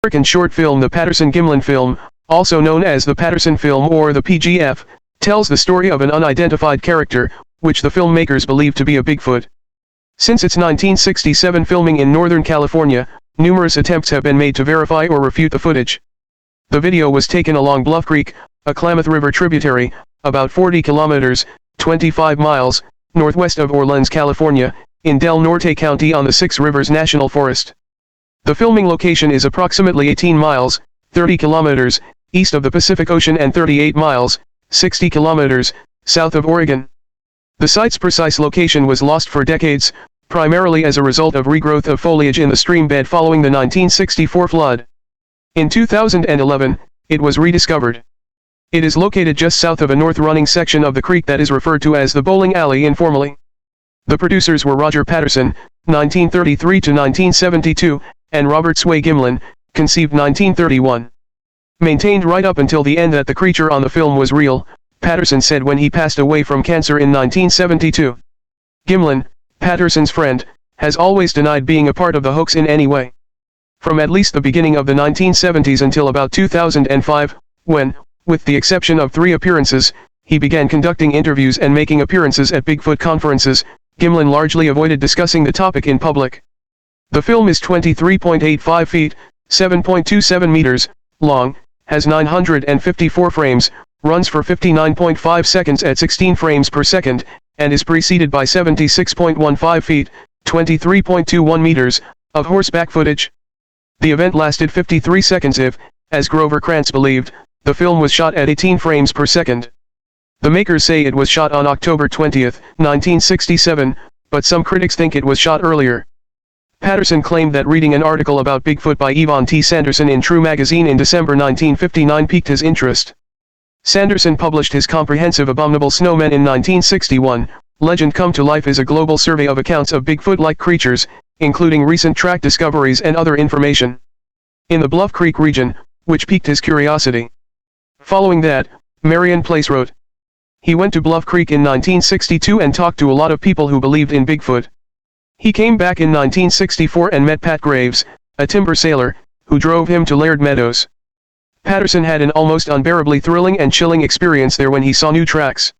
American short film The Patterson-Gimlin film, also known as the Patterson film or the PGF, tells the story of an unidentified character, which the filmmakers believe to be a Bigfoot. Since its 1967 filming in Northern California, numerous attempts have been made to verify or refute the footage. The video was taken along Bluff Creek, a Klamath River tributary, about 40 kilometers, 25 miles, northwest of Orleans, California, in Del Norte County on the Six Rivers National Forest. The filming location is approximately 18 miles, 30 kilometers, east of the Pacific Ocean and 38 miles, 60 kilometers, south of Oregon. The site's precise location was lost for decades, primarily as a result of regrowth of foliage in the stream bed following the 1964 flood. In 2011, it was rediscovered. It is located just south of a north-running section of the creek that is referred to as the Bowling Alley informally. The producers were Roger Patterson, 1933 to 1972, and Robert Sway Gimlin, conceived 1931. Maintained right up until the end that the creature on the film was real, Patterson said when he passed away from cancer in 1972. Gimlin, Patterson's friend, has always denied being a part of the hoax in any way. From at least the beginning of the 1970s until about 2005, when, with the exception of 3 appearances, he began conducting interviews and making appearances at Bigfoot conferences, Gimlin largely avoided discussing the topic in public. The film is 23.85 feet, 7.27 meters, long, has 954 frames, runs for 59.5 seconds at 16 frames per second, and is preceded by 76.15 feet, 23.21 meters, of horseback footage. The event lasted 53 seconds if, as Grover Krantz believed, the film was shot at 18 frames per second. The makers say it was shot on October 20, 1967, but some critics think it was shot earlier. Patterson claimed that reading an article about Bigfoot by Yvonne T. Sanderson in True magazine in December 1959 piqued his interest. Sanderson published his comprehensive Abominable Snowmen in 1961. Legend Come to Life is a global survey of accounts of Bigfoot-like creatures, including recent track discoveries and other information in the Bluff Creek region, which piqued his curiosity. Following that, Marion Place wrote, "He went to Bluff Creek in 1962 and talked to a lot of people who believed in Bigfoot. He came back in 1964 and met Pat Graves, a timber sailor, who drove him to Laird Meadows. Patterson had an almost unbearably thrilling and chilling experience there when he saw new tracks.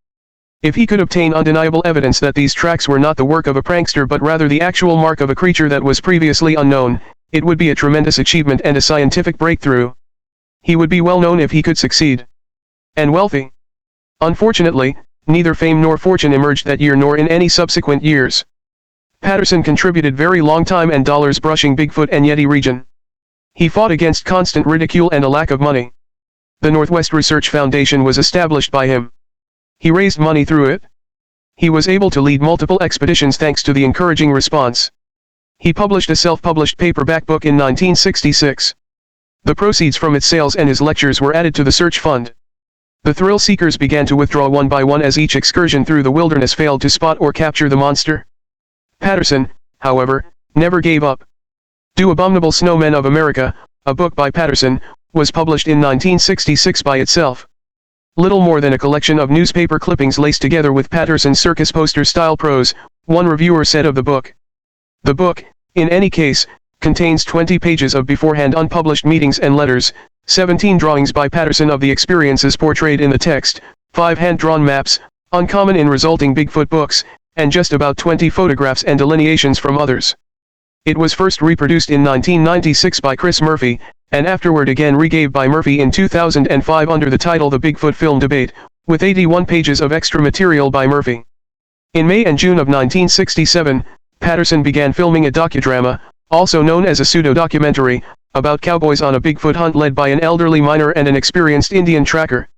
If he could obtain undeniable evidence that these tracks were not the work of a prankster but rather the actual mark of a creature that was previously unknown, it would be a tremendous achievement and a scientific breakthrough. He would be well known if he could succeed. And wealthy. Unfortunately, neither fame nor fortune emerged that year nor in any subsequent years. Patterson contributed very long time and dollars brushing Bigfoot and Yeti region. He fought against constant ridicule and a lack of money. The Northwest Research Foundation was established by him. He raised money through it. He was able to lead multiple expeditions thanks to the encouraging response. He published a self-published paperback book in 1966. The proceeds from its sales and his lectures were added to the search fund. The thrill seekers began to withdraw one by one as each excursion through the wilderness failed to spot or capture the monster. Patterson, however, never gave up. Do Abominable Snowmen of America, a book by Patterson, was published in 1966 by itself. Little more than a collection of newspaper clippings laced together with Patterson's circus poster-style prose, one reviewer said of the book. The book, in any case, contains 20 pages of beforehand unpublished meetings and letters, 17 drawings by Patterson of the experiences portrayed in the text, 5 hand-drawn maps, uncommon in resulting Bigfoot books, and just about 20 photographs and delineations from others. It was first reproduced in 1996 by Chris Murphy, and afterward again regave by Murphy in 2005 under the title The Bigfoot Film Debate, with 81 pages of extra material by Murphy. In May and June of 1967, Patterson began filming a docudrama, also known as a pseudo-documentary, about cowboys on a Bigfoot hunt led by an elderly miner and an experienced Indian tracker.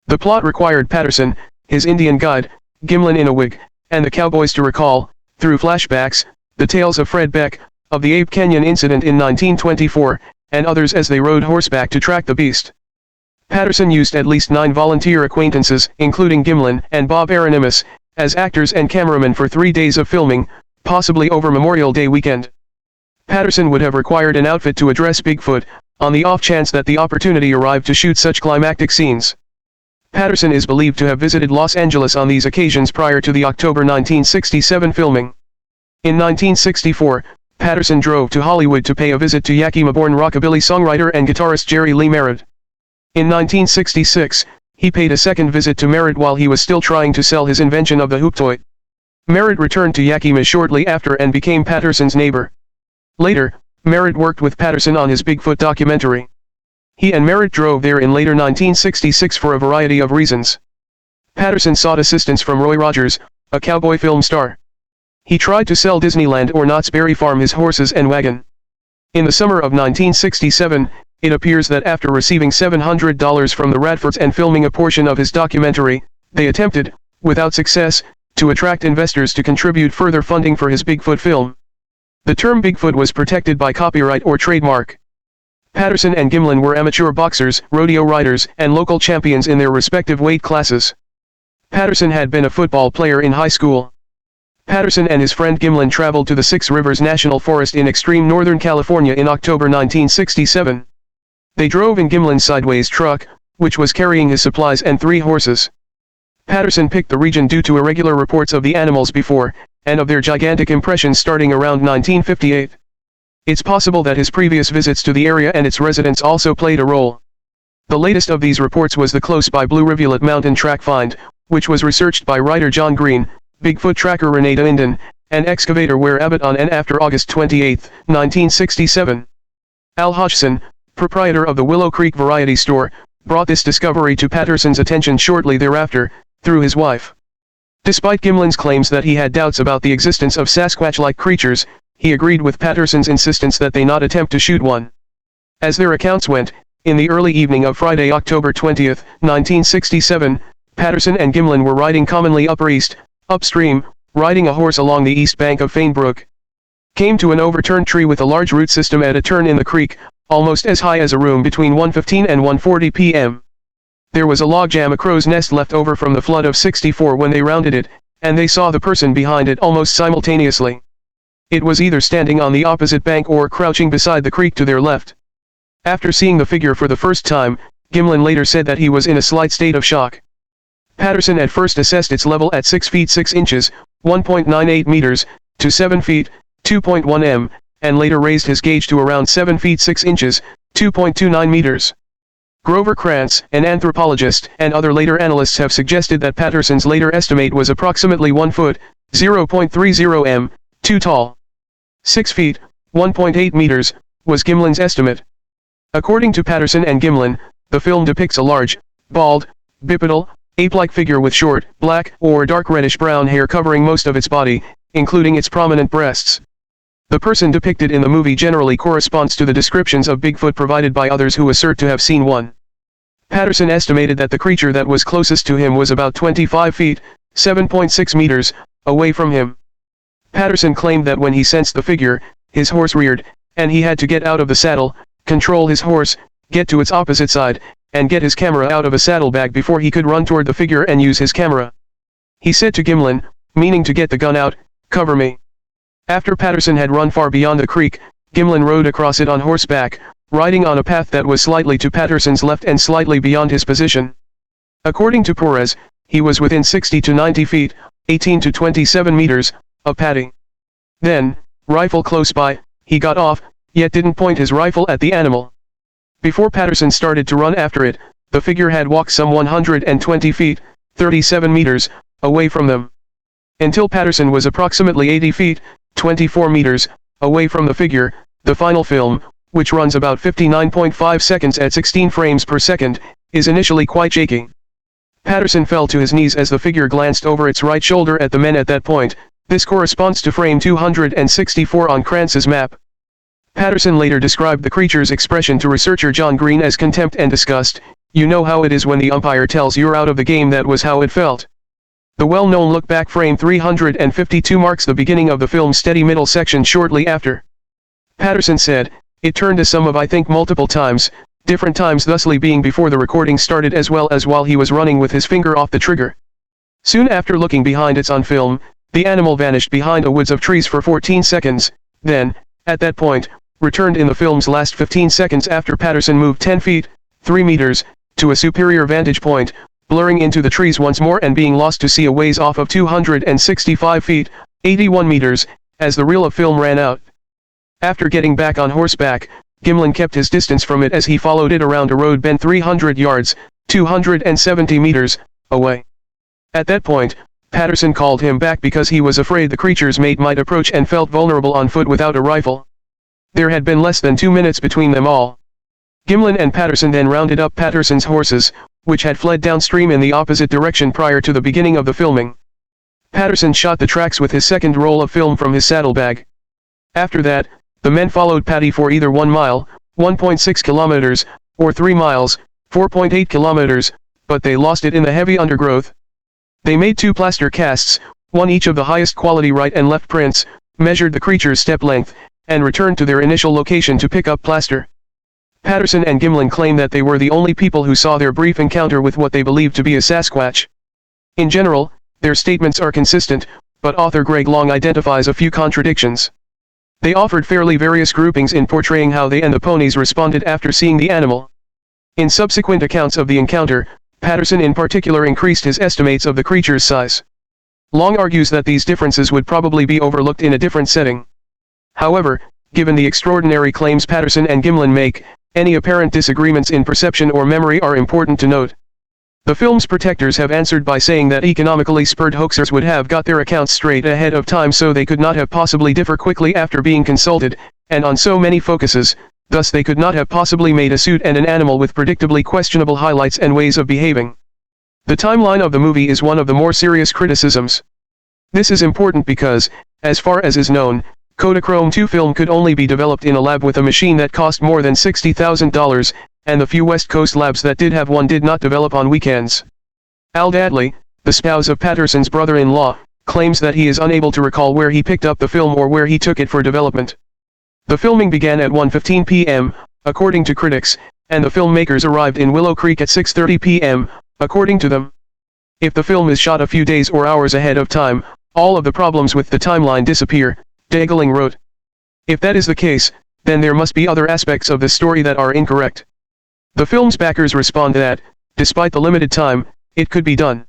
The plot required Patterson, his Indian guide, Gimlin in a wig, and the cowboys to recall, through flashbacks, the tales of Fred Beck, of the Ape Canyon incident in 1924, and others as they rode horseback to track the beast. Patterson used at least 9 volunteer acquaintances, including Gimlin and Bob Aranimus, as actors and cameramen for 3 days of filming, possibly over Memorial Day weekend. Patterson would have required an outfit to address Bigfoot, on the off chance that the opportunity arrived to shoot such climactic scenes. Patterson is believed to have visited Los Angeles on these occasions prior to the October 1967 filming. In 1964, Patterson drove to Hollywood to pay a visit to Yakima-born rockabilly songwriter and guitarist Jerry Lee Merritt. In 1966, he paid a second visit to Merritt while he was still trying to sell his invention of the hoop toy. Merritt returned to Yakima shortly after and became Patterson's neighbor. Later, Merritt worked with Patterson on his Bigfoot documentary. He and Merritt drove there in later 1966 for a variety of reasons. Patterson sought assistance from Roy Rogers, a cowboy film star. He tried to sell Disneyland or Knott's Berry Farm his horses and wagon. In the summer of 1967, it appears that after receiving $700 from the Radfords and filming a portion of his documentary, they attempted, without success, to attract investors to contribute further funding for his Bigfoot film. The term Bigfoot was protected by copyright or trademark. Patterson and Gimlin were amateur boxers, rodeo riders, and local champions in their respective weight classes. Patterson had been a football player in high school. Patterson and his friend Gimlin traveled to the Six Rivers National Forest in extreme Northern California in October 1967. They drove in Gimlin's sideways truck, which was carrying his supplies and 3 horses. Patterson picked the region due to irregular reports of the animals before, and of their gigantic impressions starting around 1958. It's possible that his previous visits to the area and its residents also played a role. The latest of these reports was the close-by Blue Rivulet Mountain track find, which was researched by writer John Green, Bigfoot tracker Renee Dinden, and excavator Ware Abbott on and after August 28, 1967. Al Hodgson, proprietor of the Willow Creek Variety Store, brought this discovery to Patterson's attention shortly thereafter, through his wife. Despite Gimlin's claims that he had doubts about the existence of Sasquatch-like creatures, he agreed with Patterson's insistence that they not attempt to shoot one. As their accounts went, in the early evening of Friday, October 20, 1967, Patterson and Gimlin were riding commonly upstream, riding a horse along the east bank of Fane Brook. Came to an overturned tree with a large root system at a turn in the creek, almost as high as a room between 1:15 and 1:40 p.m. There was a logjam, a crow's nest left over from the flood of '64 when they rounded it, and they saw the person behind it almost simultaneously. It was either standing on the opposite bank or crouching beside the creek to their left. After seeing the figure for the first time, Gimlin later said that he was in a slight state of shock. Patterson at first assessed its level at 6 feet 6 inches, 1.98 meters, to 7 feet, 2.1 m, and later raised his gauge to around 7 feet 6 inches, 2.29 meters. Grover Krantz, an anthropologist, and other later analysts have suggested that Patterson's later estimate was approximately 1 foot, 0.30 m, too tall. 6 feet, 1.8 meters, was Gimlin's estimate. According to Patterson and Gimlin, the film depicts a large, bald, bipedal, ape-like figure with short, black, or dark reddish-brown hair covering most of its body, including its prominent breasts. The person depicted in the movie generally corresponds to the descriptions of Bigfoot provided by others who assert to have seen one. Patterson estimated that the creature that was closest to him was about 25 feet, 7.6 meters, away from him. Patterson claimed that when he sensed the figure, his horse reared, and he had to get out of the saddle, control his horse, get to its opposite side, and get his camera out of a saddlebag before he could run toward the figure and use his camera. He said to Gimlin, meaning to get the gun out, "Cover me." After Patterson had run far beyond the creek, Gimlin rode across it on horseback, riding on a path that was slightly to Patterson's left and slightly beyond his position. According to Perez, he was within 60 to 90 feet, 18 to 27 meters, of Patty. Then, rifle close by, he got off, yet didn't point his rifle at the animal. Before Patterson started to run after it, the figure had walked some 120 feet, 37 meters, away from them. Until Patterson was approximately 80 feet, 24 meters, away from the figure, the final film, which runs about 59.5 seconds at 16 frames per second, is initially quite shaky. Patterson fell to his knees as the figure glanced over its right shoulder at the men at that point. This corresponds to frame 264 on Krantz's map. Patterson later described the creature's expression to researcher John Green as contempt and disgust. "You know how it is when the umpire tells you're out of the game. That was how it felt." The well-known look-back frame 352 marks the beginning of the film's steady middle section shortly after. Patterson said, "It turned to some of I think multiple times, different times thusly being before the recording started as well as while he was running with his finger off the trigger. Soon after looking behind it's on film, the animal vanished behind a woods of trees for 14 seconds, then, at that point, returned in the film's last 15 seconds after Patterson moved 10 feet, 3 meters, to a superior vantage point, blurring into the trees once more and being lost to see a ways off of 265 feet, 81 meters, as the reel of film ran out." After getting back on horseback, Gimlin kept his distance from it as he followed it around a road bent 300 yards, 270 meters, away. At that point, Patterson called him back because he was afraid the creature's mate might approach and felt vulnerable on foot without a rifle. There had been less than 2 minutes between them all. Gimlin and Patterson then rounded up Patterson's horses, which had fled downstream in the opposite direction prior to the beginning of the filming. Patterson shot the tracks with his second roll of film from his saddlebag. After that, the men followed Patty for either 1 mile, 1.6 kilometers, or 3 miles, 4.8 kilometers, but they lost it in the heavy undergrowth. They made 2 plaster casts, one each of the highest quality right and left prints, measured the creature's step length, and returned to their initial location to pick up plaster. Patterson and Gimlin claim that they were the only people who saw their brief encounter with what they believed to be a Sasquatch. In general, their statements are consistent, but author Greg Long identifies a few contradictions. They offered fairly various groupings in portraying how they and the ponies responded after seeing the animal. In subsequent accounts of the encounter, Patterson in particular increased his estimates of the creature's size. Long argues that these differences would probably be overlooked in a different setting. However, given the extraordinary claims Patterson and Gimlin make, any apparent disagreements in perception or memory are important to note. The film's protectors have answered by saying that economically spurred hoaxers would have got their accounts straight ahead of time, so they could not have possibly differ quickly after being consulted, and on so many focuses, thus they could not have possibly made a suit and an animal with predictably questionable highlights and ways of behaving. The timeline of the movie is one of the more serious criticisms. This is important because, as far as is known, Kodachrome 2 film could only be developed in a lab with a machine that cost more than $60,000, and the few West Coast labs that did have one did not develop on weekends. Al Dadley, the spouse of Patterson's brother-in-law, claims that he is unable to recall where he picked up the film or where he took it for development. The filming began at 1:15 p.m., according to critics, and the filmmakers arrived in Willow Creek at 6:30 p.m., according to them. If the film is shot a few days or hours ahead of time, all of the problems with the timeline disappear, Daegling wrote. If that is the case, then there must be other aspects of the story that are incorrect. The film's backers respond that, despite the limited time, it could be done.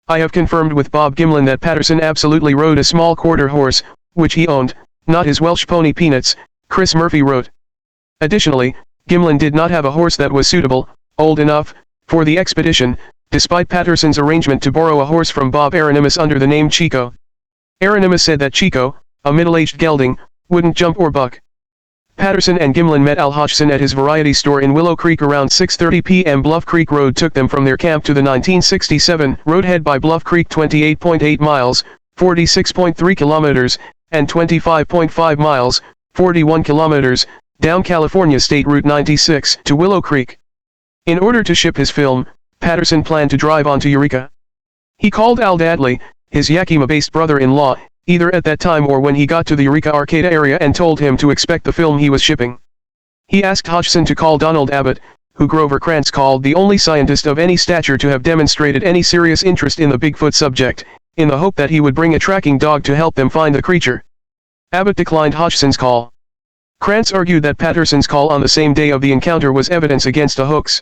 I have confirmed with Bob Gimlin that Patterson absolutely rode a small quarter horse, which he owned, not his Welsh pony Peanuts, Chris Murphy wrote. Additionally, Gimlin did not have a horse that was suitable, old enough, for the expedition, despite Patterson's arrangement to borrow a horse from Bob Aronimus under the name Chico. Aronimus said that Chico, a middle-aged gelding, wouldn't jump or buck. Patterson and Gimlin met Al Hodgson at his variety store in Willow Creek around 6:30 p.m. Bluff Creek Road took them from their camp to the 1967 roadhead by Bluff Creek, 28.8 miles, 46.3 kilometers, and 25.5 miles, 41 kilometers, down California State Route 96 to Willow Creek. In order to ship his film, Patterson planned to drive on to Eureka. He called Al Dadley, his Yakima-based brother-in-law, either at that time or when he got to the Eureka Arcata area, and told him to expect the film he was shipping. He asked Hodgson to call Donald Abbott, who Grover Krantz called the only scientist of any stature to have demonstrated any serious interest in the Bigfoot subject, in the hope that he would bring a tracking dog to help them find the creature. Abbott declined Hodgson's call. Krantz argued that Patterson's call on the same day of the encounter was evidence against a hoax.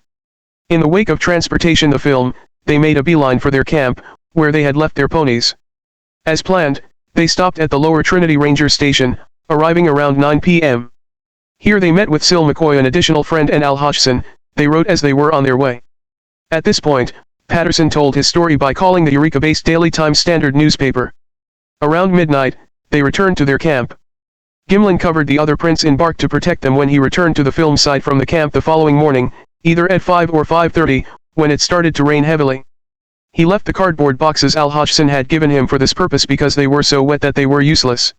In the wake of transportation the film, they made a beeline for their camp, where they had left their ponies. As planned, they stopped at the Lower Trinity Ranger Station, arriving around 9 p.m. Here they met with Sil McCoy, an additional friend, and Al Hodgson. They wrote as they were on their way. At this point, Patterson told his story by calling the Eureka-based Daily Times Standard newspaper. Around midnight, they returned to their camp. Gimlin covered the other prints in bark to protect them when he returned to the film site from the camp the following morning, either at 5 or 5:30, when it started to rain heavily. He left the cardboard boxes Al Hodgson had given him for this purpose because they were so wet that they were useless.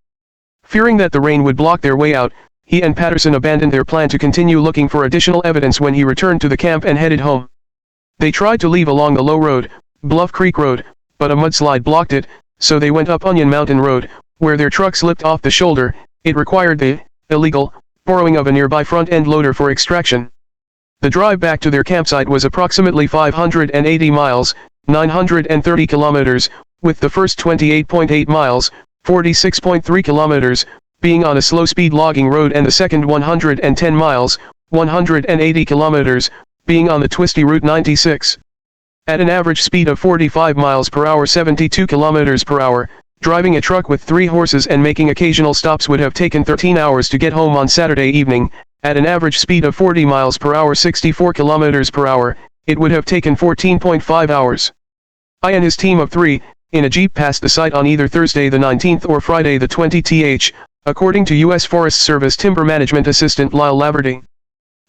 Fearing that the rain would block their way out, he and Patterson abandoned their plan to continue looking for additional evidence when he returned to the camp and headed home. They tried to leave along the low road, Bluff Creek Road, but a mudslide blocked it, so they went up Onion Mountain Road, where their truck slipped off the shoulder. It required the illegal borrowing of a nearby front-end loader for extraction. The drive back to their campsite was approximately 580 miles, 930 kilometers, with the first 28.8 miles, 46.3 kilometers, being on a slow-speed logging road, and the second 110 miles, 180 kilometers, being on the twisty Route 96. At an average speed of 45 miles per hour, 72 kilometers per hour, Driving a truck with 3 horses and making occasional stops would have taken 13 hours to get home on Saturday evening. At an average speed of 40 miles per hour 64 kilometers per hour, it would have taken 14.5 hours. I and his team of 3, in a Jeep passed the site on either Thursday the 19th or Friday the 20th, according to U.S. Forest Service Timber Management Assistant Lyle Laverty.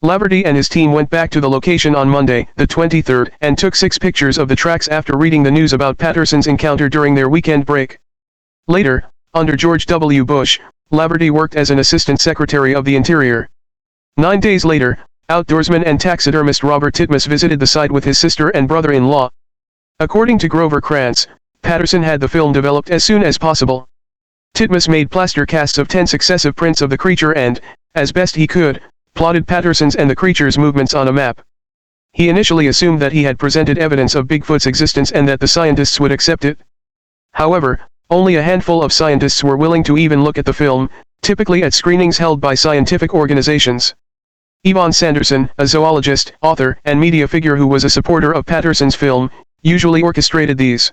Laverty and his team went back to the location on Monday, the 23rd, and took 6 pictures of the tracks after reading the news about Patterson's encounter during their weekend break. Later, under George W. Bush, Laverty worked as an Assistant Secretary of the Interior. 9 days later, outdoorsman and taxidermist Robert Titmus visited the site with his sister and brother-in-law. According to Grover Krantz, Patterson had the film developed as soon as possible. Titmus made plaster casts of 10 successive prints of the creature and, as best he could, plotted Patterson's and the creature's movements on a map. He initially assumed that he had presented evidence of Bigfoot's existence and that the scientists would accept it. However, only a handful of scientists were willing to even look at the film, typically at screenings held by scientific organizations. Yvonne Sanderson, a zoologist, author, and media figure who was a supporter of Patterson's film, usually orchestrated these.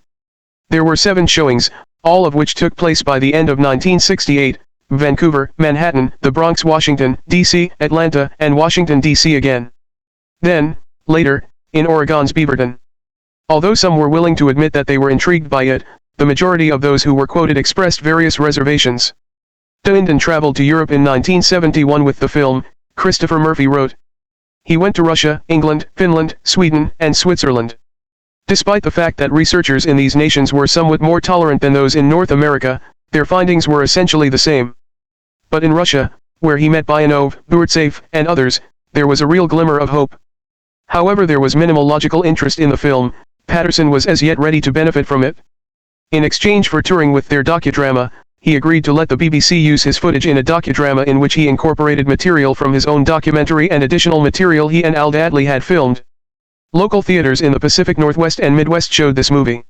There were 7 showings, all of which took place by the end of 1968, Vancouver, Manhattan, the Bronx, Washington, D.C., Atlanta, and Washington, D.C. again. Then, later, in Oregon's Beaverton. Although some were willing to admit that they were intrigued by it, the majority of those who were quoted expressed various reservations. Dundon traveled to Europe in 1971 with the film, Christopher Murphy wrote. He went to Russia, England, Finland, Sweden, and Switzerland. Despite the fact that researchers in these nations were somewhat more tolerant than those in North America, their findings were essentially the same. But in Russia, where he met Bayanov, Burtsev, and others, there was a real glimmer of hope. However, there was minimal logical interest in the film. Patterson was as yet ready to benefit from it. In exchange for touring with their docudrama, he agreed to let the BBC use his footage in a docudrama in which he incorporated material from his own documentary and additional material he and Al Dadley had filmed. Local theaters in the Pacific Northwest and Midwest showed this movie.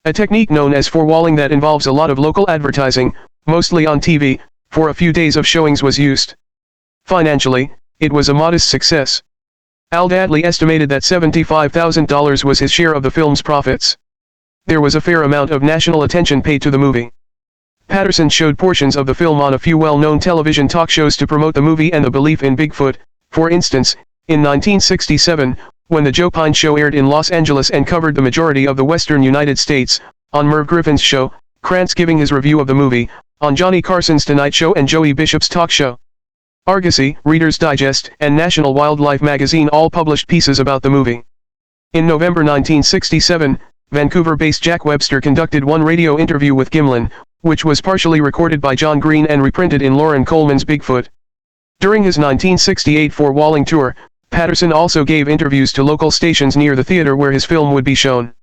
A technique known as forewalling that involves a lot of local advertising, mostly on TV, for a few days of showings was used. Financially, it was a modest success. Al Dadley estimated that $75,000 was his share of the film's profits. There was a fair amount of national attention paid to the movie. Patterson showed portions of the film on a few well-known television talk shows to promote the movie and the belief in Bigfoot. For instance, in 1967, when the Joe Pine Show aired in Los Angeles and covered the majority of the western United States, on Merv Griffin's show, Krantz giving his review of the movie, on Johnny Carson's Tonight Show and Joey Bishop's talk show. Argosy, Reader's Digest, and National Wildlife magazine all published pieces about the movie. In November 1967, Vancouver-based Jack Webster conducted one radio interview with Gimlin, which was partially recorded by John Green and reprinted in Lauren Coleman's Bigfoot. During his 1968 forewalling tour, Patterson also gave interviews to local stations near the theater where his film would be shown.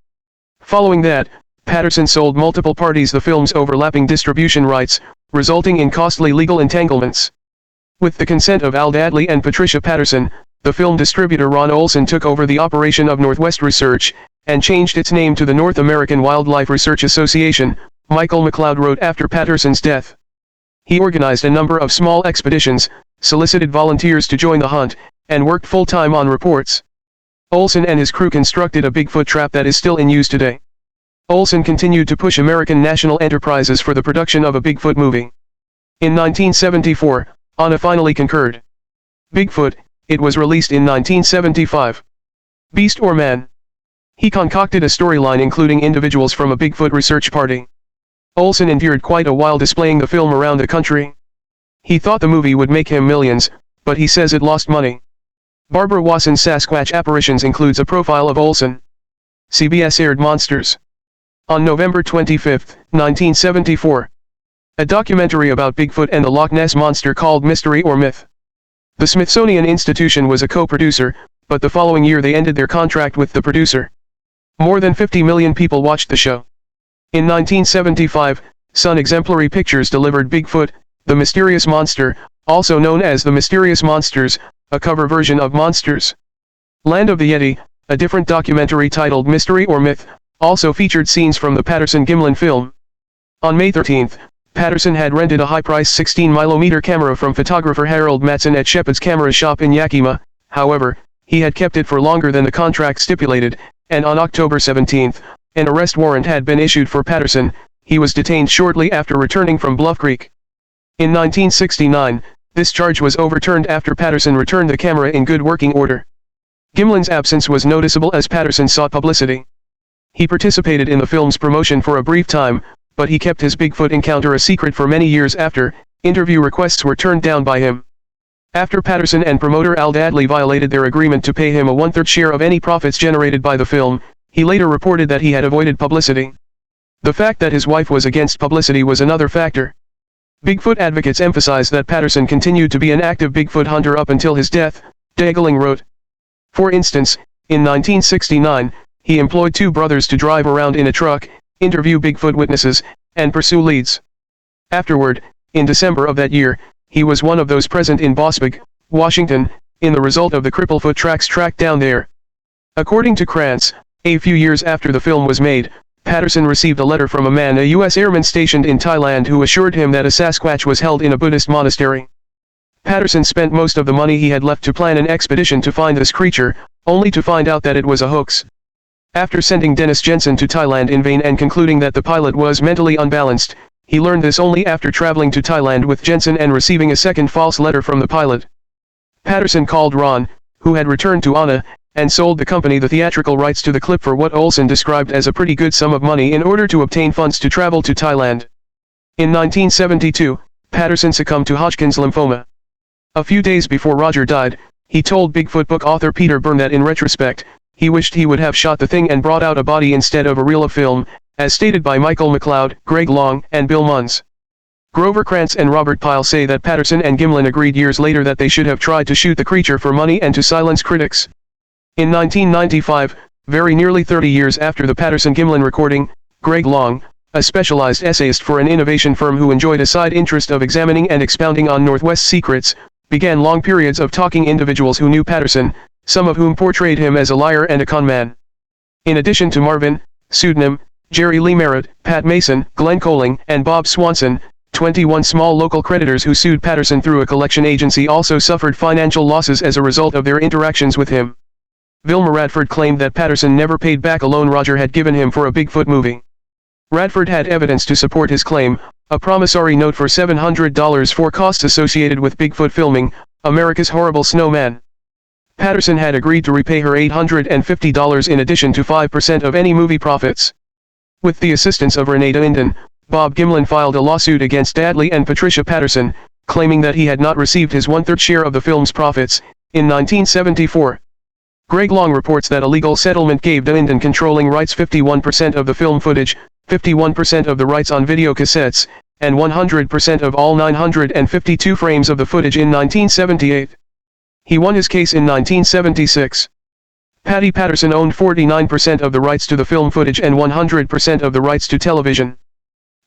Following that, Patterson sold multiple parties the film's overlapping distribution rights, resulting in costly legal entanglements. With the consent of Al Dadley and Patricia Patterson, the film distributor Ron Olson took over the operation of Northwest Research, and changed its name to the North American Wildlife Research Association, Michael McLeod wrote after Patterson's death. He organized a number of small expeditions, solicited volunteers to join the hunt, and worked full-time on reports. Olson and his crew constructed a Bigfoot trap that is still in use today. Olson continued to push American national enterprises for the production of a Bigfoot movie. In 1974, Anna finally concurred. Bigfoot, it was released in 1975. Beast or Man? He concocted a storyline including individuals from a Bigfoot research party. Olson endured quite a while displaying the film around the country. He thought the movie would make him millions, but he says it lost money. Barbara Wasson's Sasquatch Apparitions includes a profile of Olson. CBS aired Monsters. On November 25, 1974. A documentary about Bigfoot and the Loch Ness Monster called Mystery or Myth. The Smithsonian Institution was a co-producer, but the following year they ended their contract with the producer. More than 50 million people watched the show. In 1975, Sun Exemplary Pictures delivered Bigfoot, the Mysterious Monster, also known as The Mysterious Monsters, a cover version of Monsters. Land of the Yeti, a different documentary titled Mystery or Myth, also featured scenes from the Patterson-Gimlin film. On May 13, Patterson had rented a high-priced 16mm camera from photographer Harold Matson at Shepard's Camera Shop in Yakima. However, he had kept it for longer than the contract stipulated, and on October 17, an arrest warrant had been issued for Patterson. he was detained shortly after returning from Bluff Creek. In 1969, this charge was overturned after Patterson returned the camera in good working order. Gimlin's absence was noticeable as Patterson sought publicity. He participated in the film's promotion for a brief time, but he kept his Bigfoot encounter a secret for many years after. Interview requests were turned down by him. After Patterson and promoter Al Dadley violated their agreement to pay him a one-third share of any profits generated by the film, he later reported that he had avoided publicity. The fact that his wife was against publicity was another factor. Bigfoot advocates emphasize that Patterson continued to be an active Bigfoot hunter up until his death, Gimlin wrote. For instance, in 1969, he employed two brothers to drive around in a truck, interview Bigfoot witnesses, and pursue leads. Afterward, in December of that year, he was one of those present in Bospig, Washington, in the result of the Cripplefoot tracks tracked down there. According to Krantz, a few years after the film was made, Patterson received a letter from a man, a U.S. airman stationed in Thailand, who assured him that a Sasquatch was held in a Buddhist monastery. Patterson spent most of the money he had left to plan an expedition to find this creature, only to find out that it was a hoax. After sending Dennis Jensen to Thailand in vain and concluding that the pilot was mentally unbalanced, he learned this only after traveling to Thailand with Jensen and receiving a second false letter from the pilot. Patterson called Ron, who had returned to Anna, and sold the company the theatrical rights to the clip for what Olson described as a pretty good sum of money in order to obtain funds to travel to Thailand. In 1972, Patterson succumbed to Hodgkin's lymphoma. A few days before Roger died, he told Bigfoot book author Peter Byrne that in retrospect, he wished he would have shot the thing and brought out a body instead of a reel of film, as stated by Michael McLeod, Greg Long, and Bill Munns. Grover Krantz and Robert Pyle say that Patterson and Gimlin agreed years later that they should have tried to shoot the creature for money and to silence critics. In 1995, very nearly 30 years after the Patterson-Gimlin recording, Greg Long, a specialized essayist for an innovation firm who enjoyed a side interest of examining and expounding on Northwest secrets, began long periods of talking individuals who knew Patterson, some of whom portrayed him as a liar and a con man. In addition to Marvin, pseudonym, Jerry Lee Merritt, Pat Mason, Glenn Coling, and Bob Swanson, 21 small local creditors who sued Patterson through a collection agency also suffered financial losses as a result of their interactions with him. Vilma Radford claimed that Patterson never paid back a loan Roger had given him for a Bigfoot movie. Radford had evidence to support his claim, a promissory note for $700 for costs associated with Bigfoot filming, America's Horrible Snowman. Patterson had agreed to repay her $850 in addition to 5% of any movie profits. With the assistance of Renee Dinden, Bob Gimlin filed a lawsuit against Dadley and Patricia Patterson, claiming that he had not received his one-third share of the film's profits. In 1974, Greg Long reports that a legal settlement gave Dinden controlling rights 51% of the film footage, 51% of the rights on videocassettes, and 100% of all 952 frames of the footage in 1978. He won his case in 1976. Patty Patterson owned 49% of the rights to the film footage and 100% of the rights to television.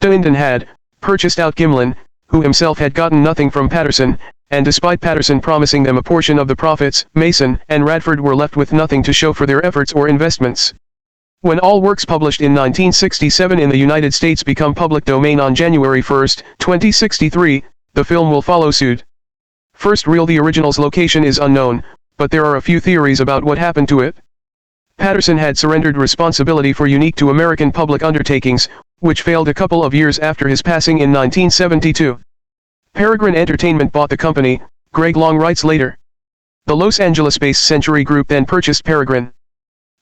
Dinden had purchased out Gimlin, who himself had gotten nothing from Patterson, and despite Patterson promising them a portion of the profits, Mason and Radford were left with nothing to show for their efforts or investments. When all works published in 1967 in the United States become public domain on January 1, 2063, the film will follow suit. First reel: the original's location is unknown, but there are a few theories about what happened to it. Patterson had surrendered responsibility for unique to American public undertakings, which failed a couple of years after his passing in 1972. Peregrine Entertainment bought the company, Greg Long writes later. The Los Angeles-based Century Group then purchased Peregrine.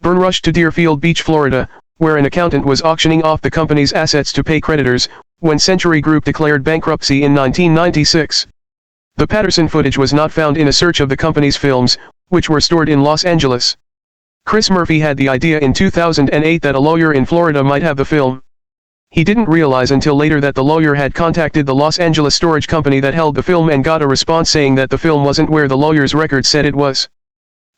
Byrne rushed to Deerfield Beach, Florida, where an accountant was auctioning off the company's assets to pay creditors, when Century Group declared bankruptcy in 1996. The Patterson footage was not found in a search of the company's films, which were stored in Los Angeles. Chris Murphy had the idea in 2008 that a lawyer in Florida might have the film. He didn't realize until later that the lawyer had contacted the Los Angeles storage company that held the film and got a response saying that the film wasn't where the lawyer's record said it was.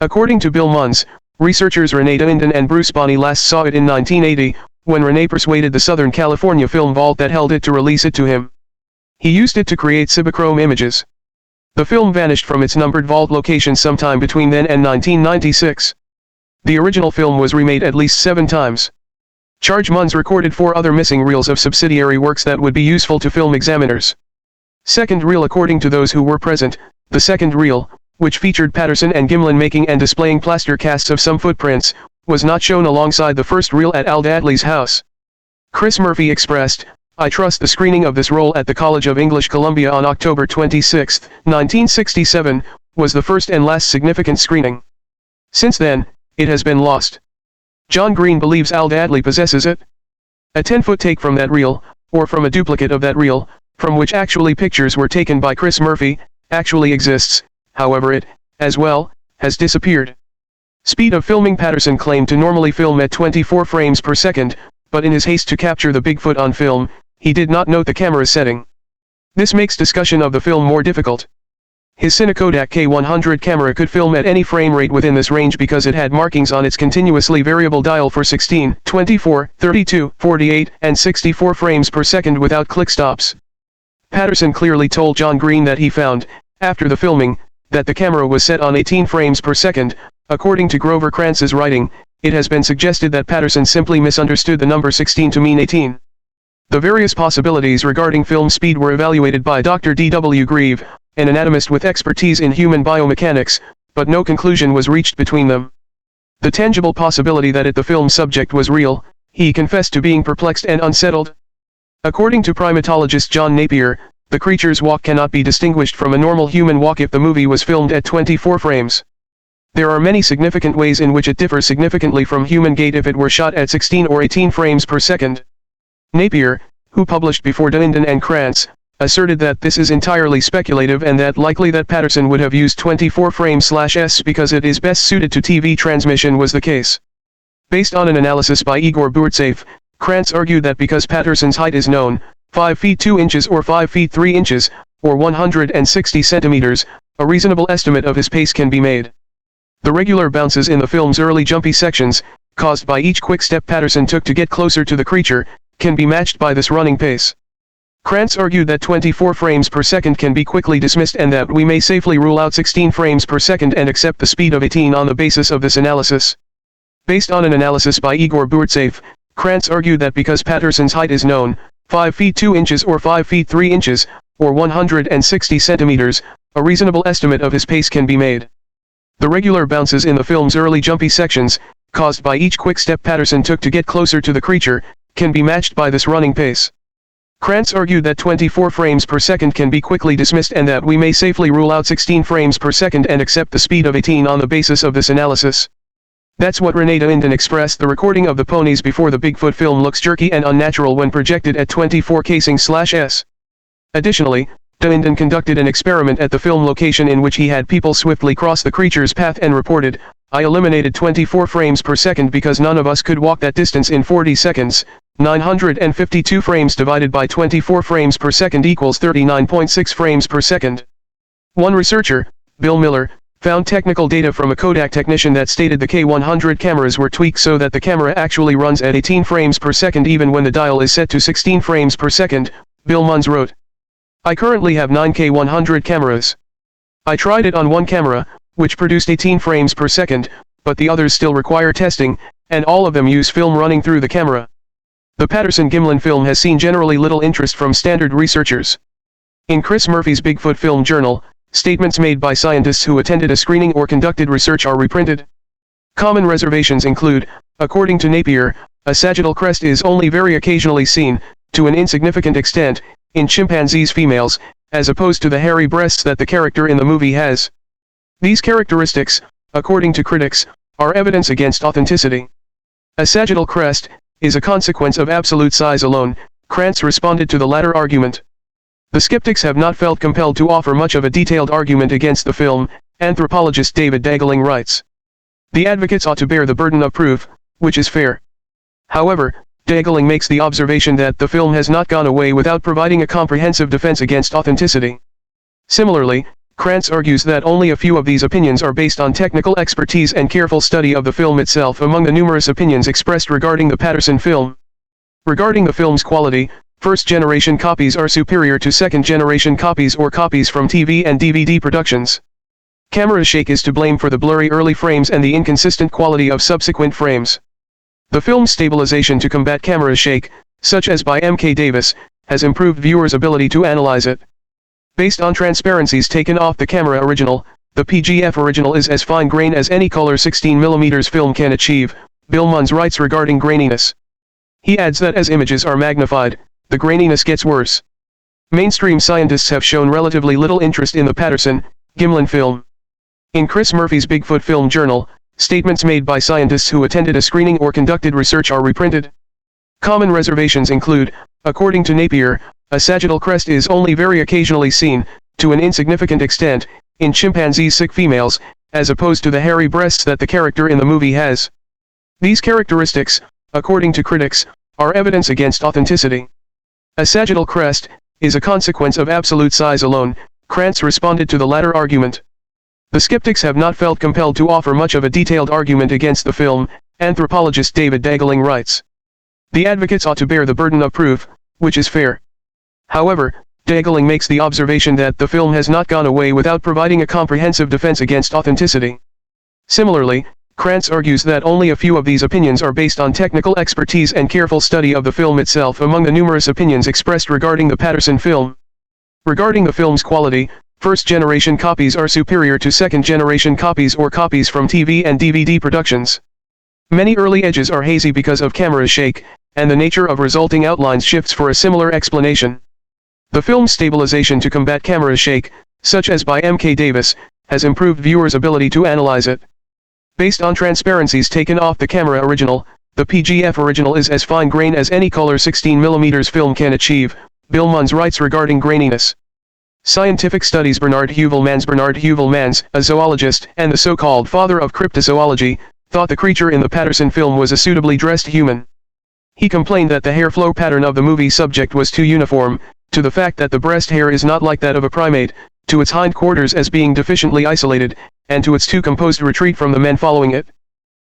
According to Bill Munns, researchers Renee Dinden and Bruce Bonney last saw it in 1980, when Renee persuaded the Southern California Film Vault that held it to release it to him. He used it to create Cibachrome images. The film vanished from its numbered vault location sometime between then and 1996. The original film was remade at least 7 times. Charge Munns recorded 4 other missing reels of subsidiary works that would be useful to film examiners. Second reel: according to those who were present, the second reel, which featured Patterson and Gimlin making and displaying plaster casts of some footprints, was not shown alongside the first reel at Al Dadley's house. Chris Murphy expressed, I trust the screening of this role at the College of English Columbia on October 26, 1967, was the first and last significant screening. Since then, it has been lost. John Green believes Al Dadley possesses it. A 10-foot take from that reel, or from a duplicate of that reel, from which actually pictures were taken by Chris Murphy, actually exists, however it, as well, has disappeared. Speed of filming. Patterson claimed to normally film at 24 frames per second, but in his haste to capture the Bigfoot on film, he did not note the camera setting. This makes discussion of the film more difficult. His Cinekodak K100 camera could film at any frame rate within this range because it had markings on its continuously variable dial for 16, 24, 32, 48, and 64 frames per second without click stops. Patterson clearly told John Green that he found, after the filming, that the camera was set on 18 frames per second. According to Grover Krantz's writing, it has been suggested that Patterson simply misunderstood the number 16 to mean 18. The various possibilities regarding film speed were evaluated by Dr. D.W. Grieve, an anatomist with expertise in human biomechanics, but no conclusion was reached between them. The tangible possibility that the film subject was real, he confessed to being perplexed and unsettled. According to primatologist John Napier, the creature's walk cannot be distinguished from a normal human walk if the movie was filmed at 24 frames. There are many significant ways in which it differs significantly from human gait if it were shot at 16 or 18 frames per second. Napier, who published before Dindon and Krantz, asserted that this is entirely speculative and that likely that Patterson would have used 24 frames/s because it is best suited to TV transmission was the case. Based on an analysis by Igor Burtsev, Krantz argued that because Patterson's height is known, 5 feet 2 inches or 5 feet 3 inches, or 160 centimeters, a reasonable estimate of his pace can be made. The regular bounces in the film's early jumpy sections, caused by each quick step Patterson took to get closer to the creature, can be matched by this running pace. Krantz argued that 24 frames per second can be quickly dismissed and that we may safely rule out 16 frames per second and accept the speed of 18 on the basis of this analysis. Based on an analysis by Igor Burtsev, Krantz argued that because Patterson's height is known, 5 feet 2 inches or 5 feet 3 inches, or 160 centimeters, a reasonable estimate of his pace can be made. The regular bounces in the film's early jumpy sections, caused by each quick step Patterson took to get closer to the creature, can be matched by this running pace. Krantz argued that 24 frames per second can be quickly dismissed and that we may safely rule out 16 frames per second and accept the speed of 18 on the basis of this analysis. That's what Renee Dindon expressed. The recording of the ponies before the Bigfoot film looks jerky and unnatural when projected at 24 casing/s. Additionally, Dindon conducted an experiment at the film location in which he had people swiftly cross the creature's path and reported, "I eliminated 24 frames per second because none of us could walk that distance in 40 seconds. 952 frames divided by 24 frames per second equals 39.6 frames per second." One researcher, Bill Miller, found technical data from a Kodak technician that stated the K100 cameras were tweaked so that the camera actually runs at 18 frames per second even when the dial is set to 16 frames per second, Bill Munns wrote. "I currently have 9 K100 cameras. I tried it on one camera, which produced 18 frames per second, but the others still require testing, and all of them use film running through the camera." The Patterson Gimlin film has seen generally little interest from standard researchers. In Chris Murphy's Bigfoot Film Journal, statements made by scientists who attended a screening or conducted research are reprinted. Common reservations include, according to Napier, a sagittal crest is only very occasionally seen, to an insignificant extent, in chimpanzees females, as opposed to the hairy breasts that the character in the movie has. These characteristics, according to critics, are evidence against authenticity. A sagittal crest is a consequence of absolute size alone. Krantz responded to the latter argument. The skeptics have not felt compelled to offer much of a detailed argument against the film, anthropologist David Dagling writes. The advocates ought to bear the burden of proof, which is fair. However, Dagling makes the observation that the film has not gone away without providing a comprehensive defense against authenticity. Similarly, Krantz argues that only a few of these opinions are based on technical expertise and careful study of the film itself among the numerous opinions expressed regarding the Patterson film. Regarding the film's quality, first-generation copies are superior to second-generation copies or copies from TV and DVD productions. Camera shake is to blame for the blurry early frames and the inconsistent quality of subsequent frames. The film's stabilization to combat camera shake, such as by M.K. Davis, has improved viewers' ability to analyze it. Based on transparencies taken off the camera original, the PGF original is as fine grain as any color 16mm film can achieve, Bill Munns writes regarding graininess. He adds that as images are magnified, the graininess gets worse. Mainstream scientists have shown relatively little interest in the Patterson-Gimlin film. In Chris Murphy's Bigfoot Film Journal, statements made by scientists who attended a screening or conducted research are reprinted. Common reservations include, according to Napier, a sagittal crest is only very occasionally seen, to an insignificant extent, in chimpanzees' sick females, as opposed to the hairy breasts that the character in the movie has. These characteristics, according to critics, are evidence against authenticity. A sagittal crest is a consequence of absolute size alone. Krantz responded to the latter argument. The skeptics have not felt compelled to offer much of a detailed argument against the film, anthropologist David Dagling writes. The advocates ought to bear the burden of proof, which is fair. However, Dagling makes the observation that the film has not gone away without providing a comprehensive defense against authenticity. Similarly, Krantz argues that only a few of these opinions are based on technical expertise and careful study of the film itself among the numerous opinions expressed regarding the Patterson film. Regarding the film's quality, first-generation copies are superior to second-generation copies or copies from TV and DVD productions. Many early edges are hazy because of camera shake, and the nature of resulting outlines shifts for a similar explanation. The film's stabilization to combat camera shake, such as by M.K. Davis, has improved viewers' ability to analyze it. Based on transparencies taken off the camera original, the PGF original is as fine grain as any color 16mm film can achieve, Bill Munns writes regarding graininess. Scientific studies Bernard Heuvelmans, a zoologist and the so-called father of cryptozoology, thought the creature in the Patterson film was a suitably dressed human. He complained that the hair flow pattern of the movie subject was too uniform, to the fact that the breast hair is not like that of a primate, to its hindquarters as being deficiently isolated, and to its too composed retreat from the men following it.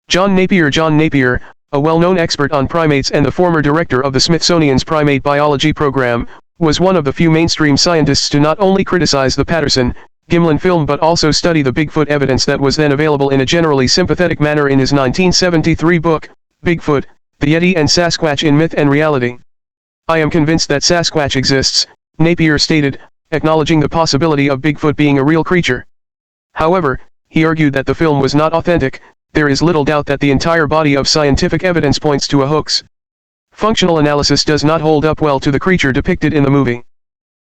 John Napier, a well-known expert on primates and the former director of the Smithsonian's primate biology program, was one of the few mainstream scientists to not only criticize the Patterson-Gimlin film but also study the Bigfoot evidence that was then available in a generally sympathetic manner in his 1973 book, Bigfoot, The Yeti and Sasquatch in Myth and Reality. I am convinced that Sasquatch exists, Napier stated, acknowledging the possibility of Bigfoot being a real creature. However, he argued that the film was not authentic. There is little doubt that the entire body of scientific evidence points to a hoax. Functional analysis does not hold up well to the creature depicted in the movie.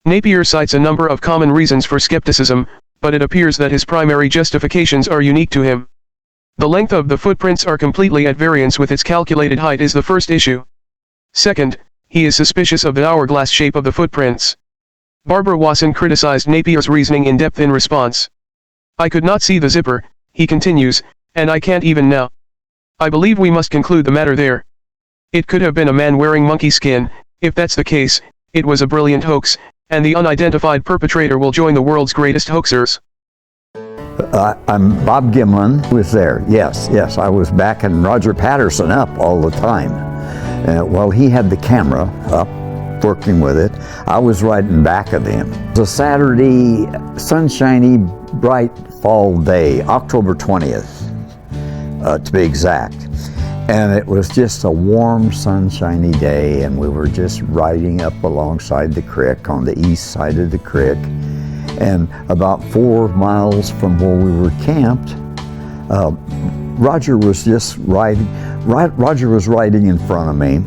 Napier cites a number of common reasons for skepticism, but it appears that his primary justifications are unique to him. The length of the footprints are completely at variance with its calculated height is the first issue. Second, he is suspicious of the hourglass shape of the footprints. Barbara Wasson criticized Napier's reasoning in depth in response. I could not see the zipper, he continues, and I can't even now. I believe we must conclude the matter there. It could have been a man wearing monkey skin. If that's the case, it was a brilliant hoax, and the unidentified perpetrator will join the world's greatest hoaxers. I'm Bob Gimlin, who was there. Yes, I was backing Roger Patterson up all the time. While he had the camera up, working with it, I was right in back of him. It was a Saturday, sunshiny, bright fall day, October 20th, to be exact. And it was just a warm, sunshiny day, and we were just riding up alongside the creek, on the east side of the creek. And about 4 miles from where we were camped, Roger was just riding. Roger was riding in front of me.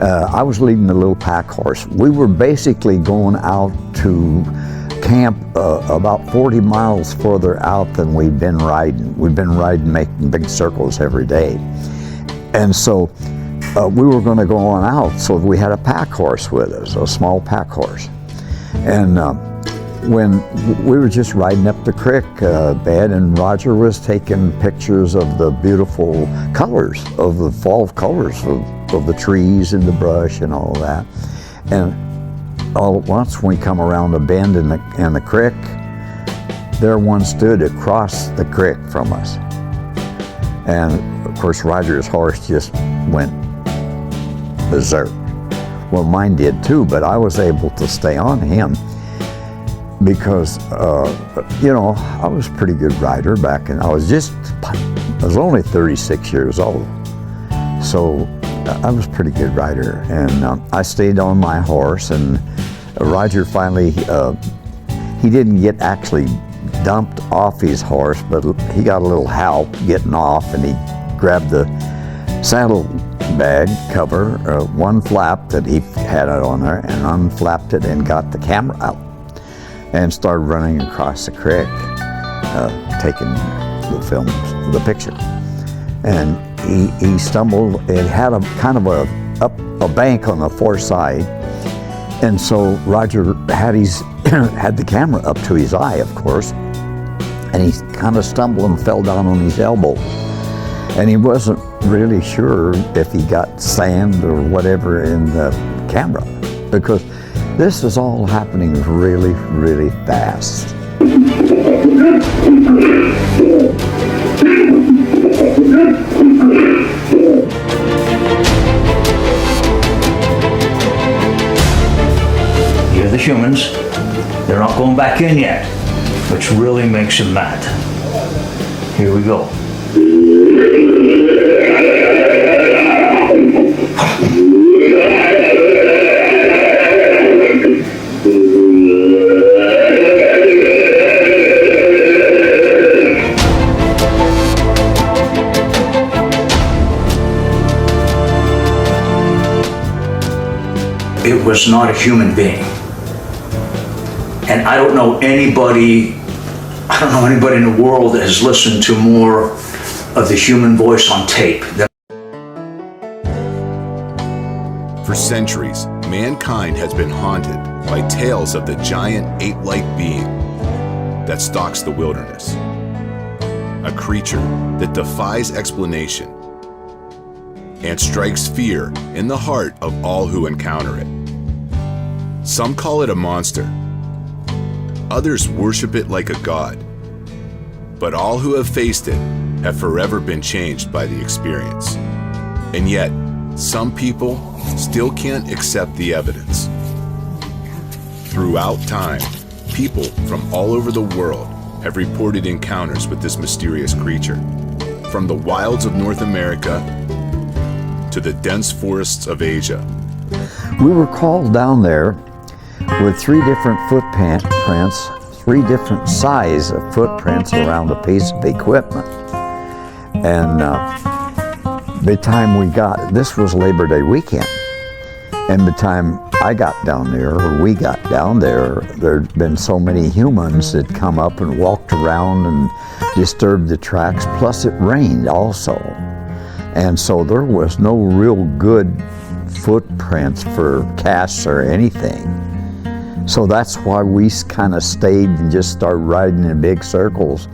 I was leading the little pack horse. We were basically going out to camp about 40 miles further out than we'd been riding. We'd been riding, making big circles every day. And so we were going to go on out, so we had a pack horse with us, a small pack horse. And when we were just riding up the creek bed, and Roger was taking pictures of the beautiful colors, of the fall colors of the trees and the brush and all of that. And all at once, when we come around a bend in the creek, there one stood across the creek from us. And of course, Roger's horse just went berserk. Well, mine did too, but I was able to stay on him because, I was a pretty good rider back, and I was only 36 years old. So I was a pretty good rider, and I stayed on my horse, and Roger finally, he didn't get actually dumped off his horse, but he got a little help getting off, and he grabbed the saddle bag cover, one flap that he had it on there, and unflapped it and got the camera out and started running across the creek, taking the picture. And he stumbled. It had a kind of a bank on the fore side, and so Roger had had the camera up to his eye, of course, and he kind of stumbled and fell down on his elbow. And he wasn't really sure if he got sand or whatever in the camera, because this is all happening really, really fast. Here are the humans. They're not going back in yet, which really makes him mad. Here we go. It was not a human being. And I don't know anybody in the world that has listened to more of the human voice on tape. For centuries, mankind has been haunted by tales of the giant ape-like being that stalks the wilderness. A creature that defies explanation and strikes fear in the heart of all who encounter it. Some call it a monster. Others worship it like a god. But all who have faced it have forever been changed by the experience. And yet, some people still can't accept the evidence. Throughout time, people from all over the world have reported encounters with this mysterious creature. From the wilds of North America to the dense forests of Asia. We were called down there with 3 different footprints, 3 different size of footprints around a piece of equipment. And by the time this was Labor Day weekend, and by the time I got down there, or we got down there, there'd been so many humans that come up and walked around and disturbed the tracks, plus it rained also. And so there was no real good footprints for casts or anything. So that's why we kind of stayed and just started riding in big circles.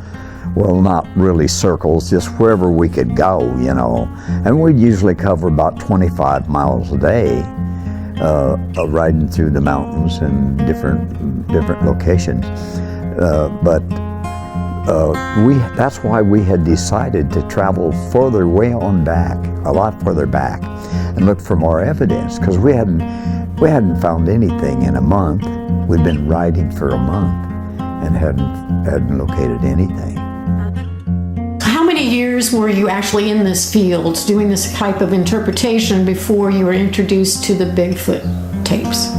Well, not really circles, just wherever we could go, you know. And we'd usually cover about 25 miles a day, riding through the mountains and different locations. That's why we had decided to travel further way on back, a lot further back, and look for more evidence, because we hadn't found anything in a month. We'd been riding for a month and hadn't located anything. How many years were you actually in this field doing this type of interpretation before you were introduced to the Bigfoot tapes?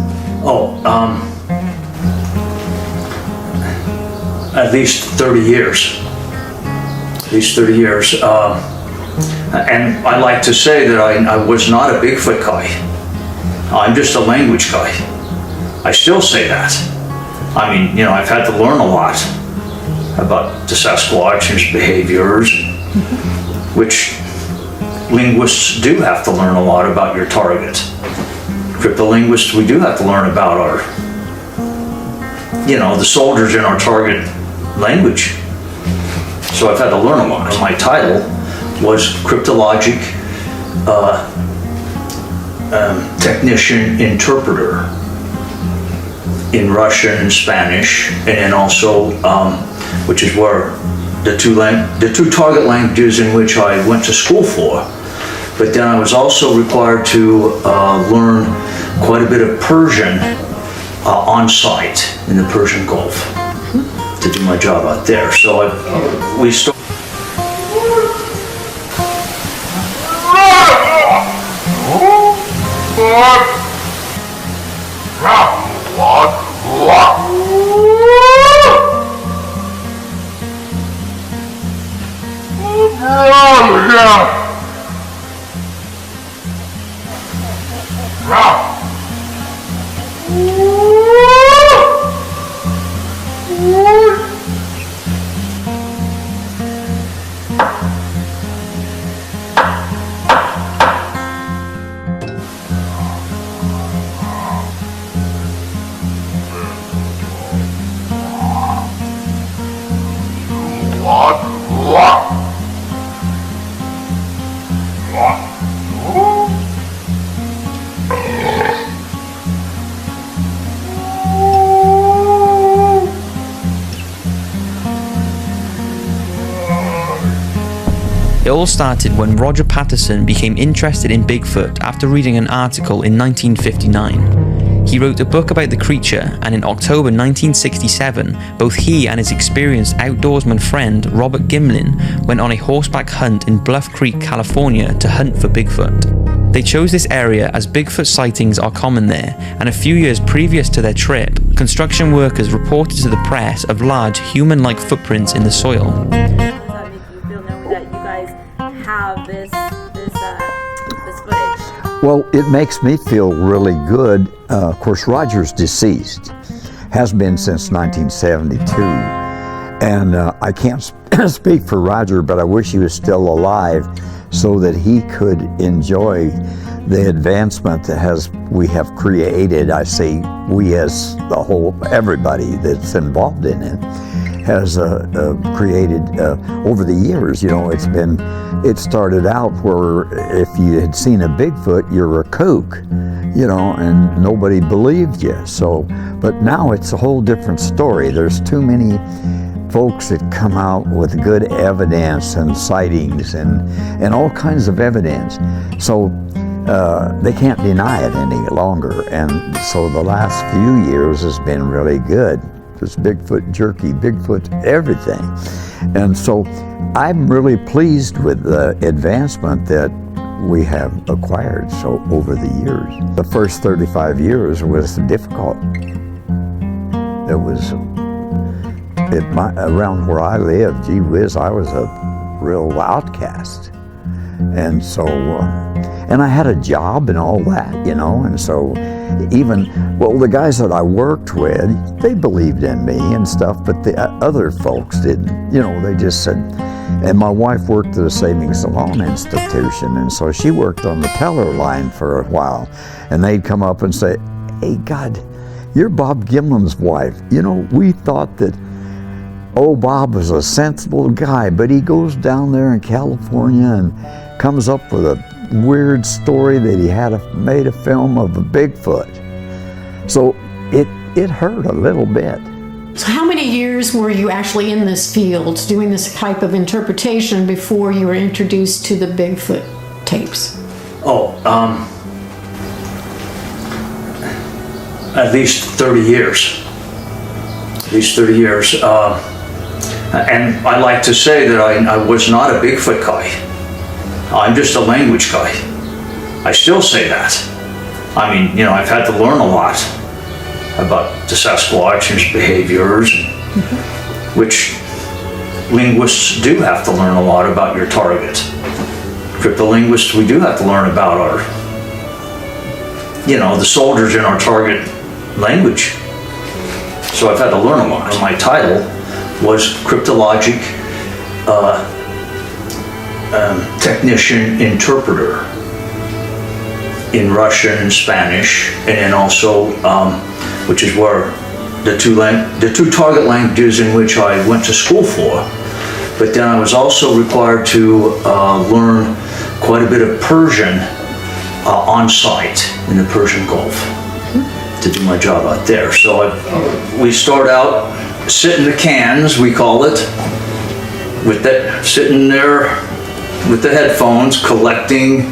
At least 30 years. And I like to say that I was not a Bigfoot guy. I'm just a language guy. I still say that. I mean, you know, I've had to learn a lot about the Sasquatch and his behaviors, which linguists do have to learn a lot about your target. Cryptolinguists, we do have to learn about the soldiers in our target language. So I've had to learn a lot. My title was Cryptologic Technician Interpreter in Russian and Spanish, and then also, which is where the two target languages in which I went to school for. But then I was also required to learn quite a bit of Persian on site in the Persian Gulf to do my job out there. So we started. It all started when Roger Patterson became interested in Bigfoot after reading an article in 1959. He wrote a book about the creature, and in October 1967, both he and his experienced outdoorsman friend Robert Gimlin went on a horseback hunt in Bluff Creek, California to hunt for Bigfoot. They chose this area as Bigfoot sightings are common there, and a few years previous to their trip, construction workers reported to the press of large human-like footprints in the soil. Does that make you feel knowing that you guys have this footage? Well, it makes me feel really good. Of course, Roger's deceased, has been since 1972. And I can't speak for Roger, but I wish he was still alive so that he could enjoy the advancement that we have created. I say we as the whole, everybody that's involved in it has created over the years. You know, it started out where if you had seen a Bigfoot, you're a kook, you know, and nobody believed you. So, but now it's a whole different story. There's too many folks that come out with good evidence and sightings and all kinds of evidence. So they can't deny it any longer. And so the last few years has been really good. There's Bigfoot jerky, Bigfoot everything. And so I'm really pleased with the advancement that we have acquired so over the years. The first 35 years was difficult. It was around where I lived, gee whiz, I was a real outcast. And so, and I had a job and all that, you know, and so the guys that I worked with, they believed in me and stuff, but the other folks didn't, you know, they just said, and my wife worked at a savings and loan institution, and so she worked on the teller line for a while, and they'd come up and say, hey, God, you're Bob Gimlin's wife. You know, we thought that Bob was a sensible guy, but he goes down there in California and comes up with a weird story that he had made a film of a Bigfoot. So it hurt a little bit. So how many years were you actually in this field doing this type of interpretation before you were introduced to the Bigfoot tapes? At least 30 years. At least 30 years. And I like to say that I was not a Bigfoot guy. I'm just a language guy. I still say that. I mean, you know, I've had to learn a lot about the Sasquatch and his behaviors, which linguists do have to learn a lot about your target. Cryptolinguists, we do have to learn about our, you know, the soldiers in our target language. So I've had to learn a lot. My title was Cryptologic Technician Interpreter in Russian and Spanish, and then also, which is where the two target languages in which I went to school for. But then I was also required to learn quite a bit of Persian on site in the Persian Gulf to do my job out there. So we start out sitting the cans, we call it, sitting there with the headphones, collecting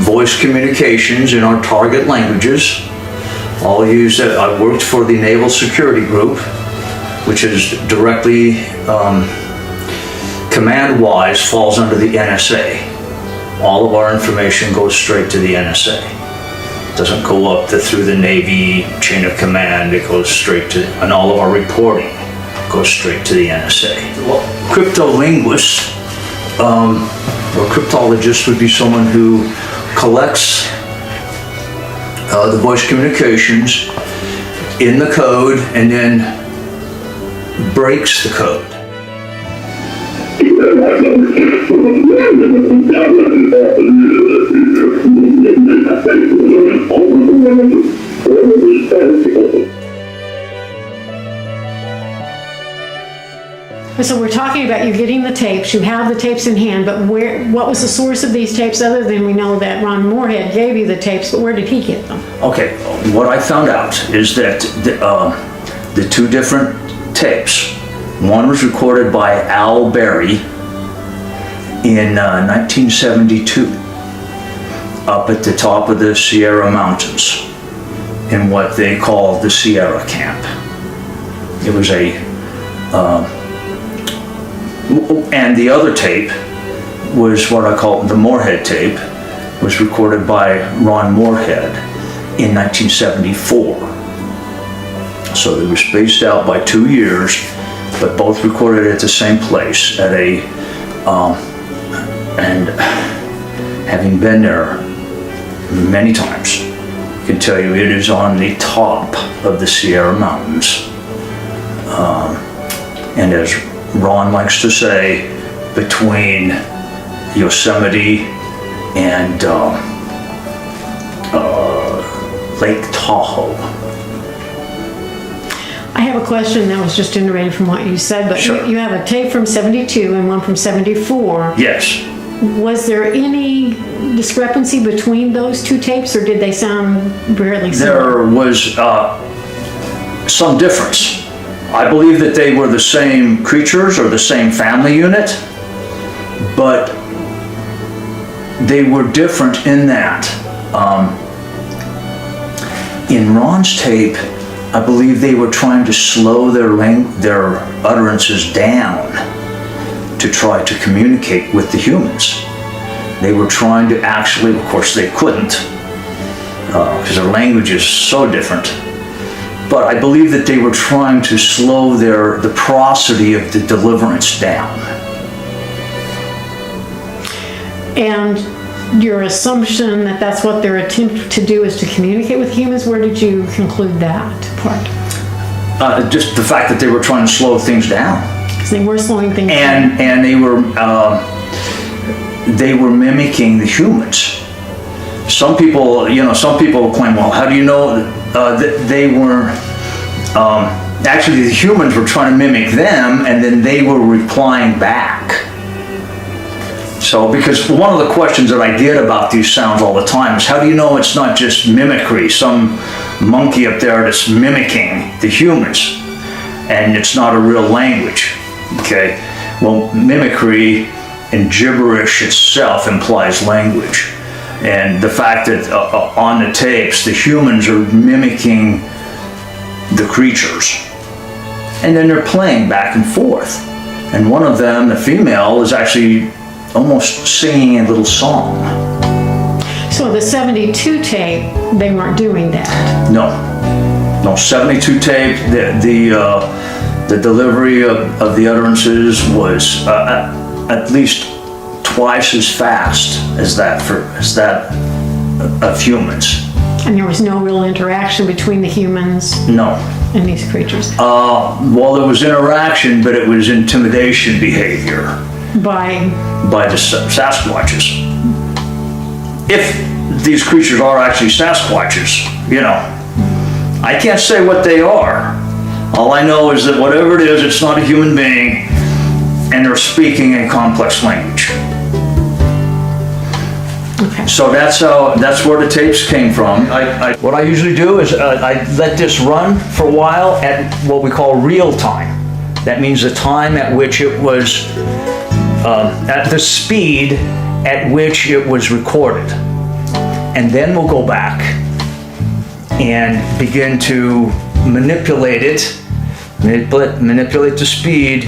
voice communications in our target languages. I'll use that. I worked for the Naval Security Group, which is directly, command-wise, falls under the NSA. All of our information goes straight to the NSA. It doesn't go up through the Navy chain of command. It goes straight to, and all of our reporting goes straight to the NSA. Well, cryptolinguists or cryptologist would be someone who collects the voice communications in the code and then breaks the code. So we're talking about you getting the tapes, you have the tapes in hand, but what was the source of these tapes other than we know that Ron Moorhead gave you the tapes, but where did he get them? Okay, what I found out is that the two different tapes, one was recorded by Al Berry in 1972 up at the top of the Sierra Mountains in what they call the Sierra Camp. It was and the other tape was what I call the Moorhead tape, was recorded by Ron Moorhead in 1974. So they were spaced out by 2 years, but both recorded at the same place at and having been there many times, I can tell you it is on the top of the Sierra Mountains. And as Ron likes to say, between Yosemite and Lake Tahoe. I have a question that was just generated from what you said, but Sure. you have a tape from 72 and one from 74. Yes. Was there any discrepancy between those two tapes, or did they sound really similar? There was some difference. I believe that they were the same creatures or the same family unit, but they were different in that. In Ron's tape, I believe they were trying to slow their utterances down to try to communicate with the humans. They were trying to actually, of course they couldn't, because their language is so different. But I believe that they were trying to slow the prosody of the deliverance down. And your assumption that that's what their attempt to do is to communicate with humans, where did you conclude that part? Just the fact that they were trying to slow things down. Because they were slowing things down. And they were mimicking the humans. Some people claim, well, how do you know that they were, actually the humans were trying to mimic them and then they were replying back. So, because one of the questions that I get about these sounds all the time is, how do you know it's not just mimicry, some monkey up there that's mimicking the humans, and it's not a real language, okay? Well, mimicry and gibberish itself implies language. And the fact that on the tapes, the humans are mimicking the creatures, and then they're playing back and forth. And one of them, the female, is actually almost singing a little song. So the 72 tape, they weren't doing that? No, 72 tape, the delivery of the utterances was at least twice as fast as that of humans. And there was no real interaction between the humans No. and these creatures? Well, there was interaction, but it was intimidation behavior. By the Sasquatches. If these creatures are actually Sasquatches, I can't say what they are. All I know is that whatever it is, it's not a human being, and they're speaking a complex language. Okay. So that's where the tapes came from. What I usually do is I let this run for a while at what we call real time. That means the time at which it was at the speed at which it was recorded. And then we'll go back and begin to manipulate it, manipulate the speed.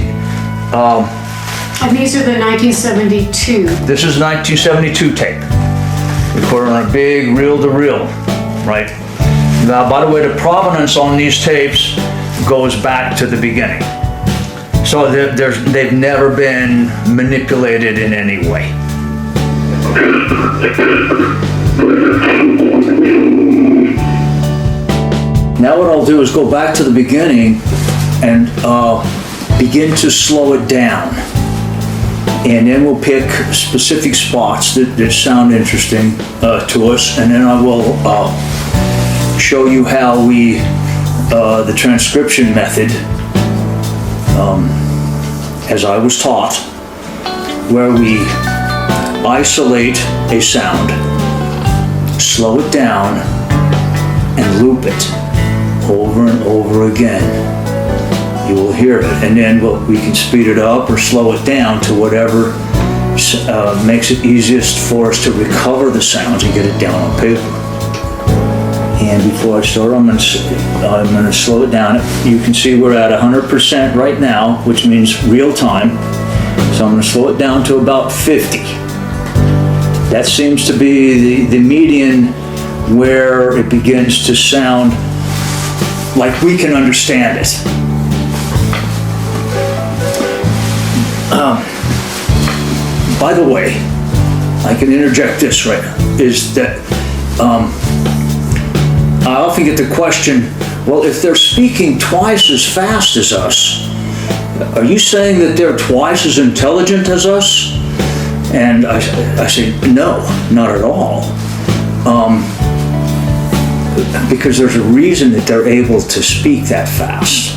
And these are the 1972. This is 1972 tape, recorded on a big reel-to-reel, right? Now, by the way, the provenance on these tapes goes back to the beginning. So they've never been manipulated in any way. Now what I'll do is go back to the beginning and begin to slow it down. And then we'll pick specific spots that sound interesting to us, and then I will show you how the transcription method, as I was taught, where we isolate a sound, slow it down, and loop it over and over again. You will hear it, and then we can speed it up or slow it down to whatever makes it easiest for us to recover the sounds and get it down on paper. And before I start, I'm going to slow it down. You can see we're at 100% right now, which means real time. So I'm going to slow it down to about 50. That seems to be the median where it begins to sound like we can understand it. By the way, I can interject this right now, is that I often get the question, well, if they're speaking twice as fast as us, are you saying that they're twice as intelligent as us? And I say, no, not at all. Because there's a reason that they're able to speak that fast.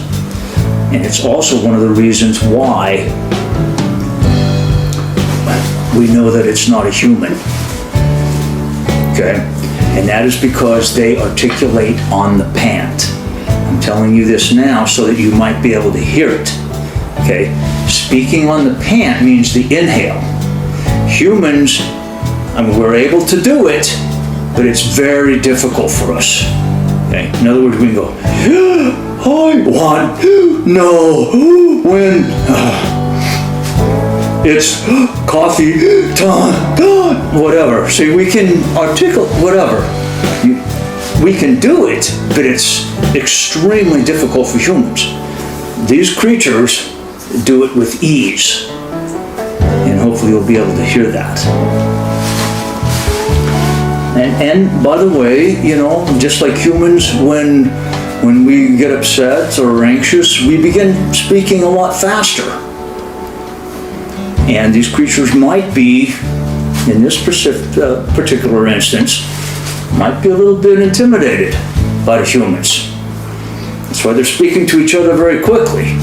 And it's also one of the reasons why we know that it's not a human. Okay? And that is because they articulate on the pant. I'm telling you this now so that you might be able to hear it. Okay? Speaking on the pant means the inhale. Humans, I mean, we're able to do it, but it's very difficult for us. Okay? In other words, we can go, I want, no, when, it's coffee time, whatever. See, we can articulate whatever. We can do it, but it's extremely difficult for humans. These creatures do it with ease. And hopefully you'll be able to hear that. And by the way, you know, just like humans, when we get upset or anxious, we begin speaking a lot faster. And these creatures might be, in this particular instance, might be a little bit intimidated by the humans. That's why they're speaking to each other very quickly.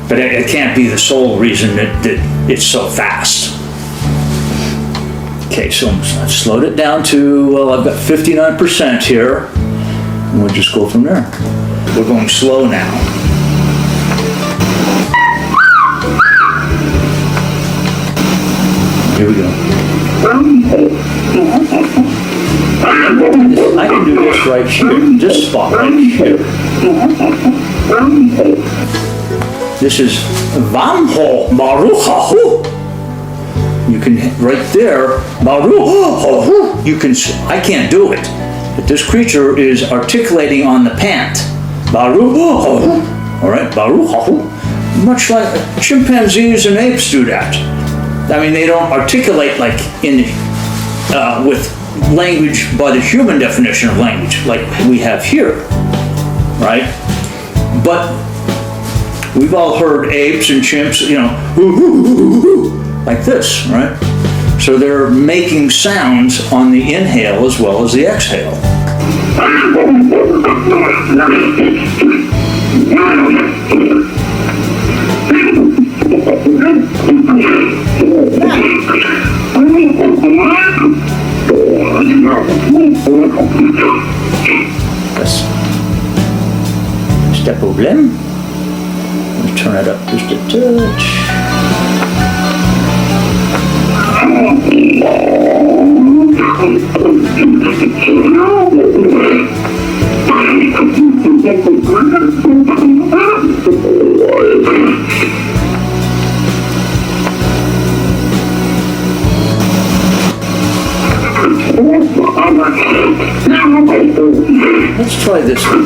But it can't be the sole reason that it's so fast. Okay, so I've slowed it down to, well, I've got 59% here. And we'll just go from there. We're going slow now. Here we go. I can do this right here, this spot right here. This is Vamho Maruhahu. You can, right there, Maruhahu. You can, I can't do it. But this creature is articulating on the pant. Baruhahu. All right, Baruhahu. Much like chimpanzees and apes do that. I mean, they don't articulate like with language by the human definition of language, like we have here, right? But we've all heard apes and chimps, you know, like this, right? So they're making sounds on the inhale as well as the exhale. That's the problem. Let's turn it up just a touch. Let's try this one.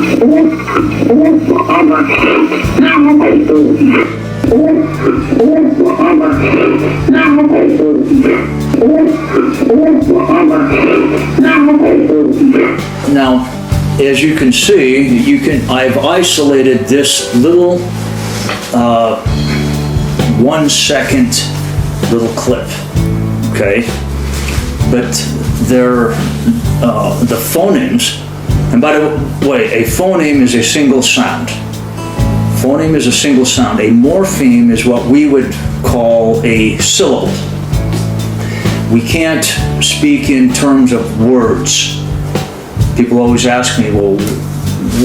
Now, as you can see, I've isolated this little 1 second little clip, okay? But they're the phonemes, and by the way, a phoneme is a single sound. Phoneme is a single sound. A morpheme is what we would call a syllable. We can't speak in terms of words. People always ask me, well,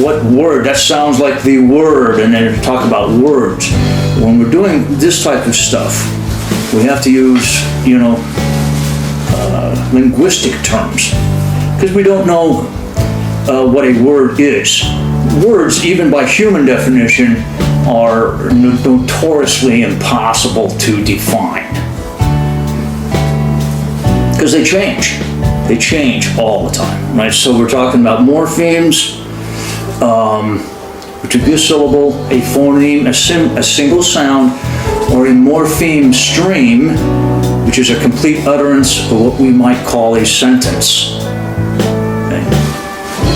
what word? That sounds like the word, and then talk about words. When we're doing this type of stuff, We have to use, linguistic terms, because we don't know what a word is. Words, even by human definition, are notoriously impossible to define. Because they change. They change all the time, right? So we're talking about morphemes, which would be a syllable, a phoneme, a single sound, or a morpheme stream, which is a complete utterance of what we might call a sentence. Okay.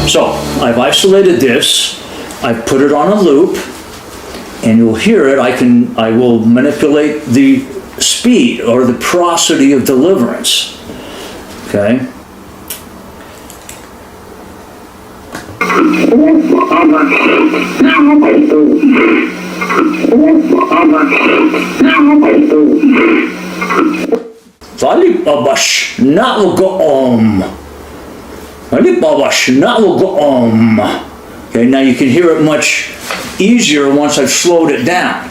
So I've isolated this, I've put it on a loop, and you'll hear it. I will manipulate the speed or the prosody of deliverance. Okay. Valibabash nalgoom. Valibabash nalgoom. Okay, now you can hear it much easier once I've slowed it down.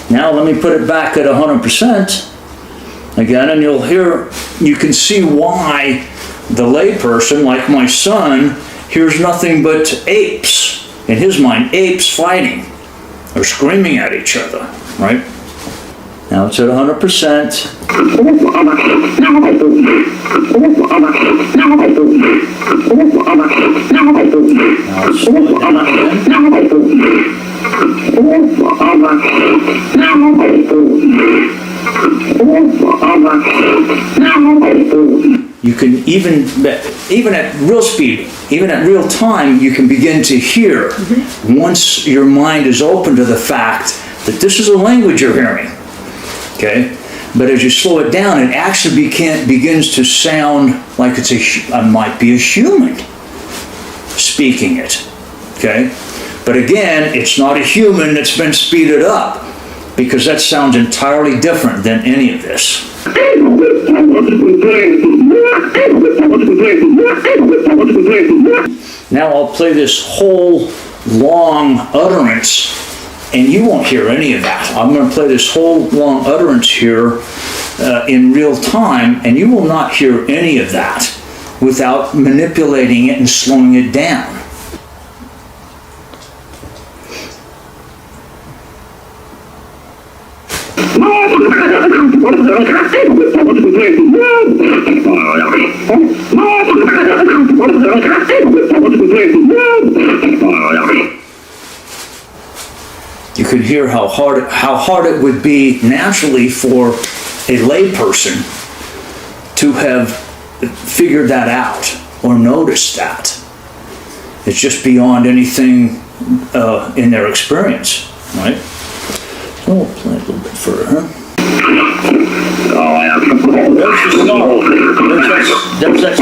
Now let me put it back at 100% again, and you can see why the layperson, like my son, hears nothing but apes. In his mind, apes fighting or screaming at each other, right? Now it's at 100%. You can even at real speed, even at real time, you can begin to hear once your mind is open to the fact that this is a language you're hearing. Okay, but as you slow it down, it actually begins to sound like it might be a human speaking it. Okay, but again, it's not a human that's been speeded up, because that sounds entirely different than any of this. Now I'll play this whole long utterance, and you won't hear any of that. I'm going to play this whole long utterance here in real time, and you will not hear any of that without manipulating it and slowing it down. You could hear how hard it would be naturally for a layperson to have figured that out or noticed that. It's just beyond anything in their experience, right? So we'll play a little bit further, huh? There's the snarl. There's that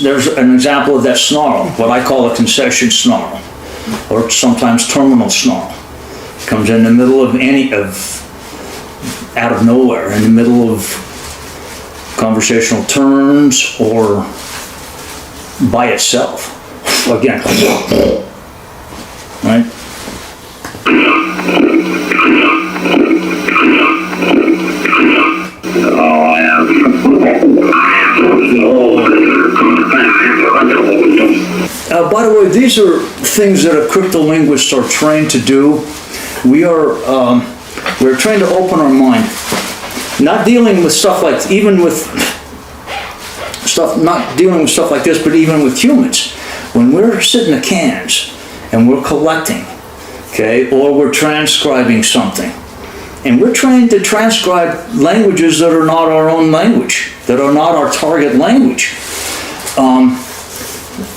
There's an example of that snarl, what I call a concession snarl, or sometimes terminal snarl. It comes in the middle of out of nowhere, in the middle of conversational turns, or by itself. Again, right? By the way, these are things that a cryptolinguists are trained to do. We're trained to open our mind, not dealing with stuff like this, but even with humans. When we're sitting in the cans and we're collecting, okay, or we're transcribing something, and we're trained to transcribe languages that are not our own language, that are not our target language.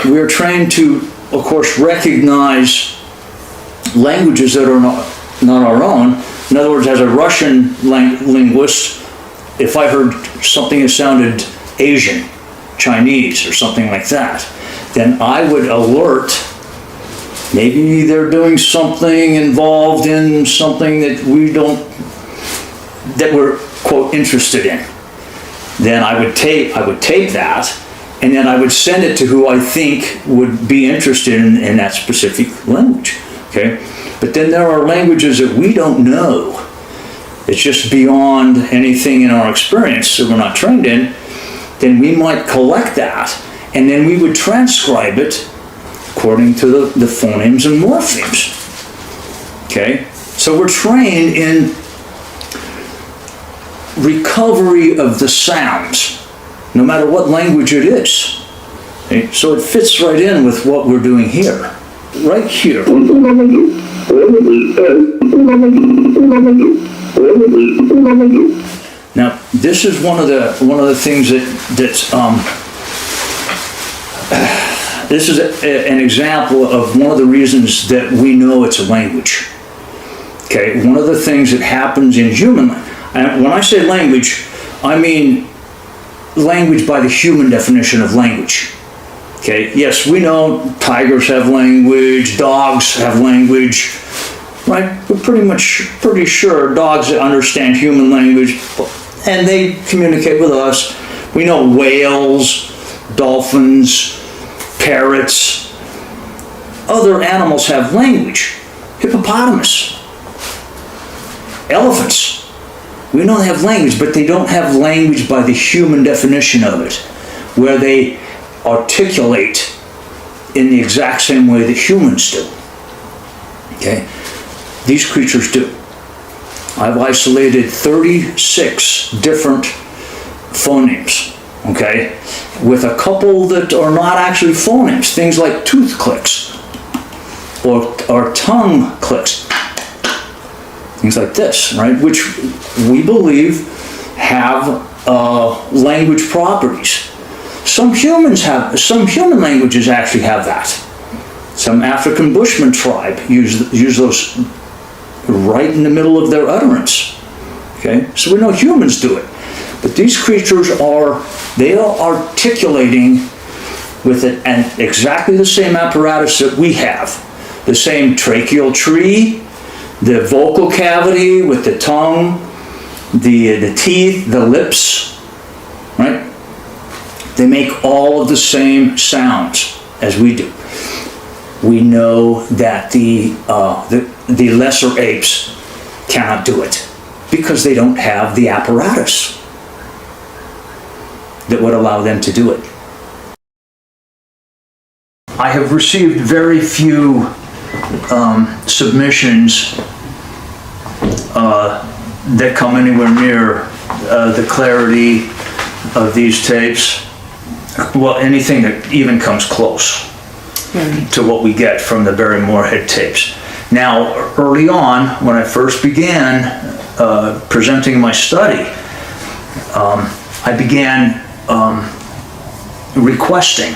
We're trained to, of course, recognize languages that are not our own. In other words, as a Russian linguist, if I heard something that sounded Asian, Chinese, or something like that, then I would alert, maybe they're doing something involved in something that we're, quote, interested in. Then I would tape that, And then I would send it to who I think would be interested in that specific language, okay? But then there are languages that we don't know. It's just beyond anything in our experience that we're not trained in. Then we might collect that, and then we would transcribe it according to the phonemes and morphemes, okay? So we're trained in recovery of the sounds, no matter what language it is. Okay? So it fits right in with what we're doing here. Right here. Now, this is one of the things this is an example of one of the reasons that we know it's a language. Okay, one of the things that happens in human, and when I say language, I mean language by the human definition of language. Okay, yes, we know tigers have language, dogs have language, right? We're pretty sure dogs understand human language, and they communicate with us. We know whales, dolphins, parrots, other animals have language. Hippopotamus, elephants, we know they have language, but they don't have language by the human definition of it, where they articulate in the exact same way that humans do. Okay? These creatures do. I've isolated 36 different phonemes, okay, with a couple that are not actually phonemes, things like tooth clicks or tongue clicks, things like this, right, which we believe have language properties. Some human languages actually have that. Some African Bushman tribe use those right in the middle of their utterance. Okay, so we know humans do it, but these creatures are articulating with it and exactly the same apparatus that we have, the same tracheal tree, the vocal cavity with the tongue, the teeth, the lips, right? They make all of the same sounds as we do. We know that the lesser apes cannot do it because they don't have the apparatus that would allow them to do it. I have received very few submissions that come anywhere near the clarity of these tapes. Well, anything that even comes close to what we get from the Barry Moorhead tapes. Now, early on, when I first began presenting my study, I began requesting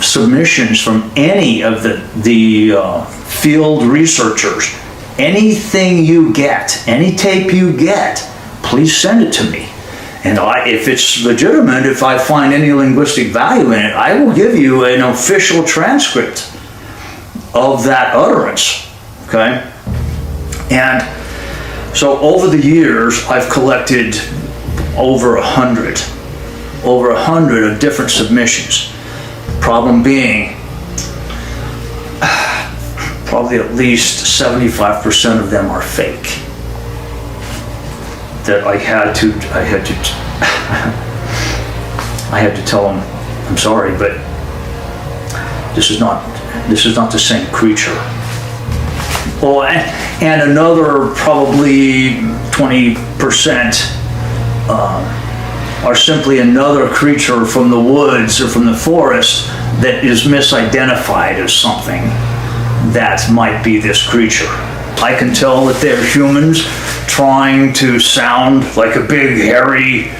submissions from any of the field researchers. Anything you get, any tape you get, please send it to me. And if it's legitimate, if I find any linguistic value in it, I will give you an official transcript of that utterance, okay? And so over the years, I've collected over 100 of different submissions. Problem being, probably at least 75% of them are fake. That I had to tell them, I'm sorry, but this is not the same creature. Oh, and another probably 20% are simply another creature from the woods or from the forest that is misidentified as something that might be this creature. I can tell that they're humans trying to sound like a big, hairy,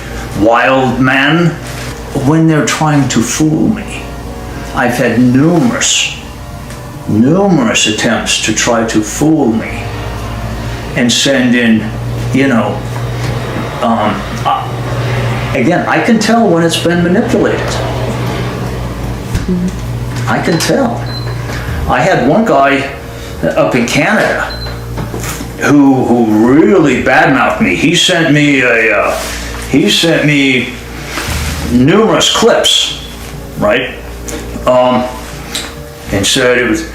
wild man when they're trying to fool me. I've had numerous attempts to try to fool me and send in, again, I can tell when it's been manipulated. I can tell. I had one guy up in Canada who really badmouthed me. He sent me numerous clips, right? And said it was,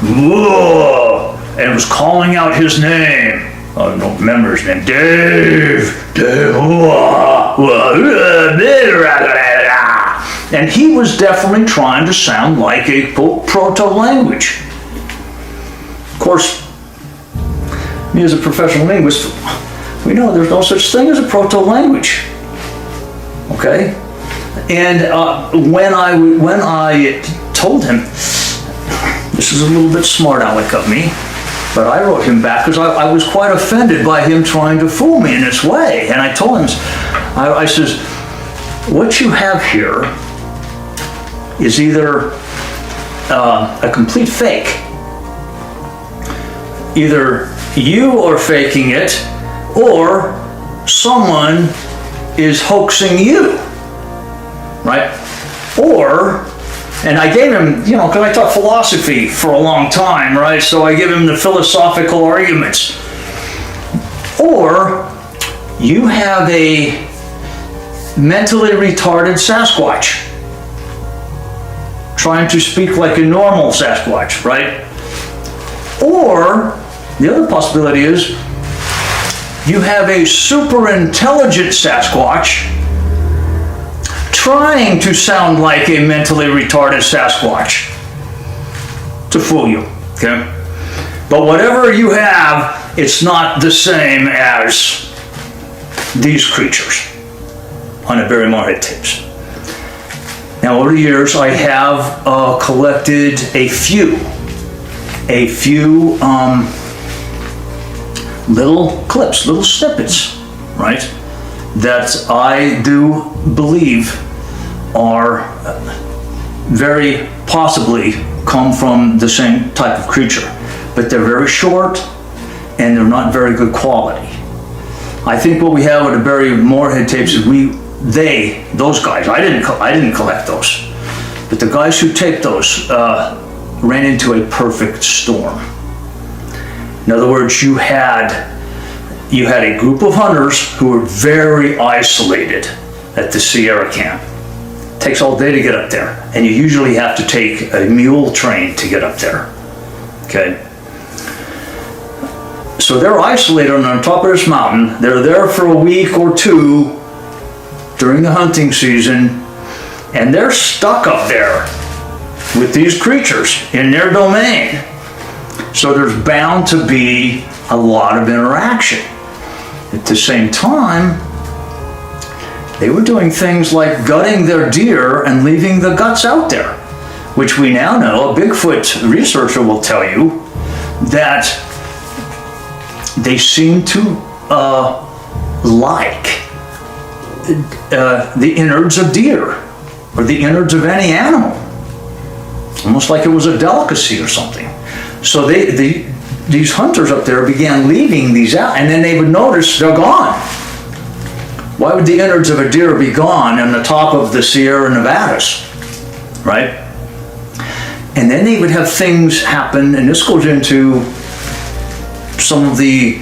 whoa, and it was calling out his name. I don't remember his name. Dave, and he was definitely trying to sound like a quote proto-language. Of course, me as a professional linguist, we know there's no such thing as a proto-language. Okay, and when I told him, this is a little bit smart aleck of me, but I wrote him back because I was quite offended by him trying to fool me in this way. And I told him, I says, what you have here is either a complete fake. Either you are faking it, or someone is hoaxing you, right? Or, and I gave him, you know, because I taught philosophy for a long time, right? So I give him the philosophical arguments. Or you have a mentally retarded Sasquatch trying to speak like a normal Sasquatch, right? Or the other possibility is you have a super intelligent Sasquatch trying to sound like a mentally retarded Sasquatch to fool you, okay? But whatever you have, it's not the same as these creatures on the Barry Moorhead tapes. Now, over the years, I have collected a few little clips, little snippets, right, that I do believe are very possibly come from the same type of creature, but they're very short and they're not very good quality. I think what we have with the Barry Moorhead tapes is those guys, I didn't collect those, but the guys who taped those ran into a perfect storm. In other words, you had a group of hunters who were very isolated at the Sierra camp. It takes all day to get up there, and you usually have to take a mule train to get up there, okay? So they're isolated on top of this mountain. They're there for a week or two during the hunting season, and they're stuck up there with these creatures in their domain. So there's bound to be a lot of interaction. At the same time, they were doing things like gutting their deer and leaving the guts out there, which we now know, a Bigfoot researcher will tell you, that they seem to like the innards of deer or the innards of any animal, almost like it was a delicacy or something. So these hunters up there began leaving these out, and then they would notice they're gone. Why would the innards of a deer be gone on the top of the Sierra Nevadas, right? And then they would have things happen, and this goes into some of the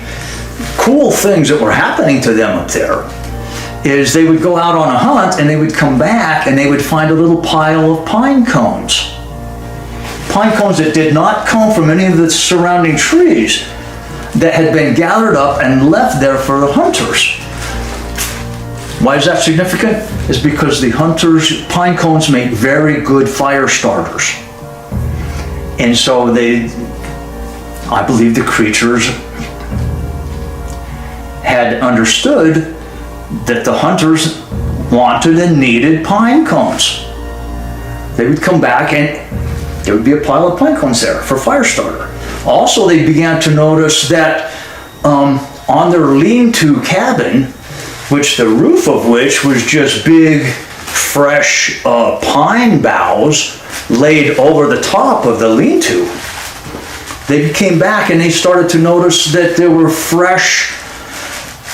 cool things that were happening to them up there, is they would go out on a hunt and they would come back and they would find a little pile of pine cones. Pine cones that did not come from any of the surrounding trees, that had been gathered up and left there for the hunters. Why is that significant? It's because the hunters, pine cones make very good fire starters. And so I believe the creatures had understood that the hunters wanted and needed pine cones. They would come back and there would be a pile of pine cones there for fire starter. Also, they began to notice that on their lean-to cabin, which the roof of which was just big, fresh pine boughs laid over the top of the lean-to, they came back and they started to notice that there were fresh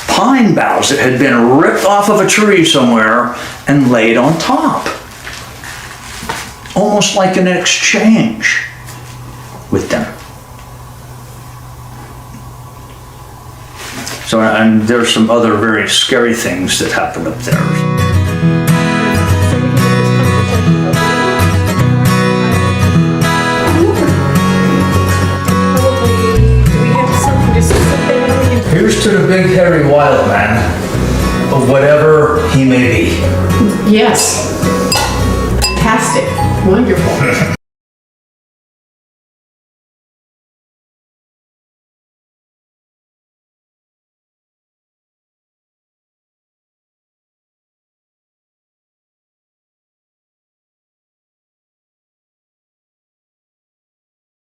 pine boughs that had been ripped off of a tree somewhere and laid on top. Almost like an exchange with them. So, and there's some other very scary things that happened up there. to the big hairy wild man, whatever he may be. Yes. Fantastic. Wonderful.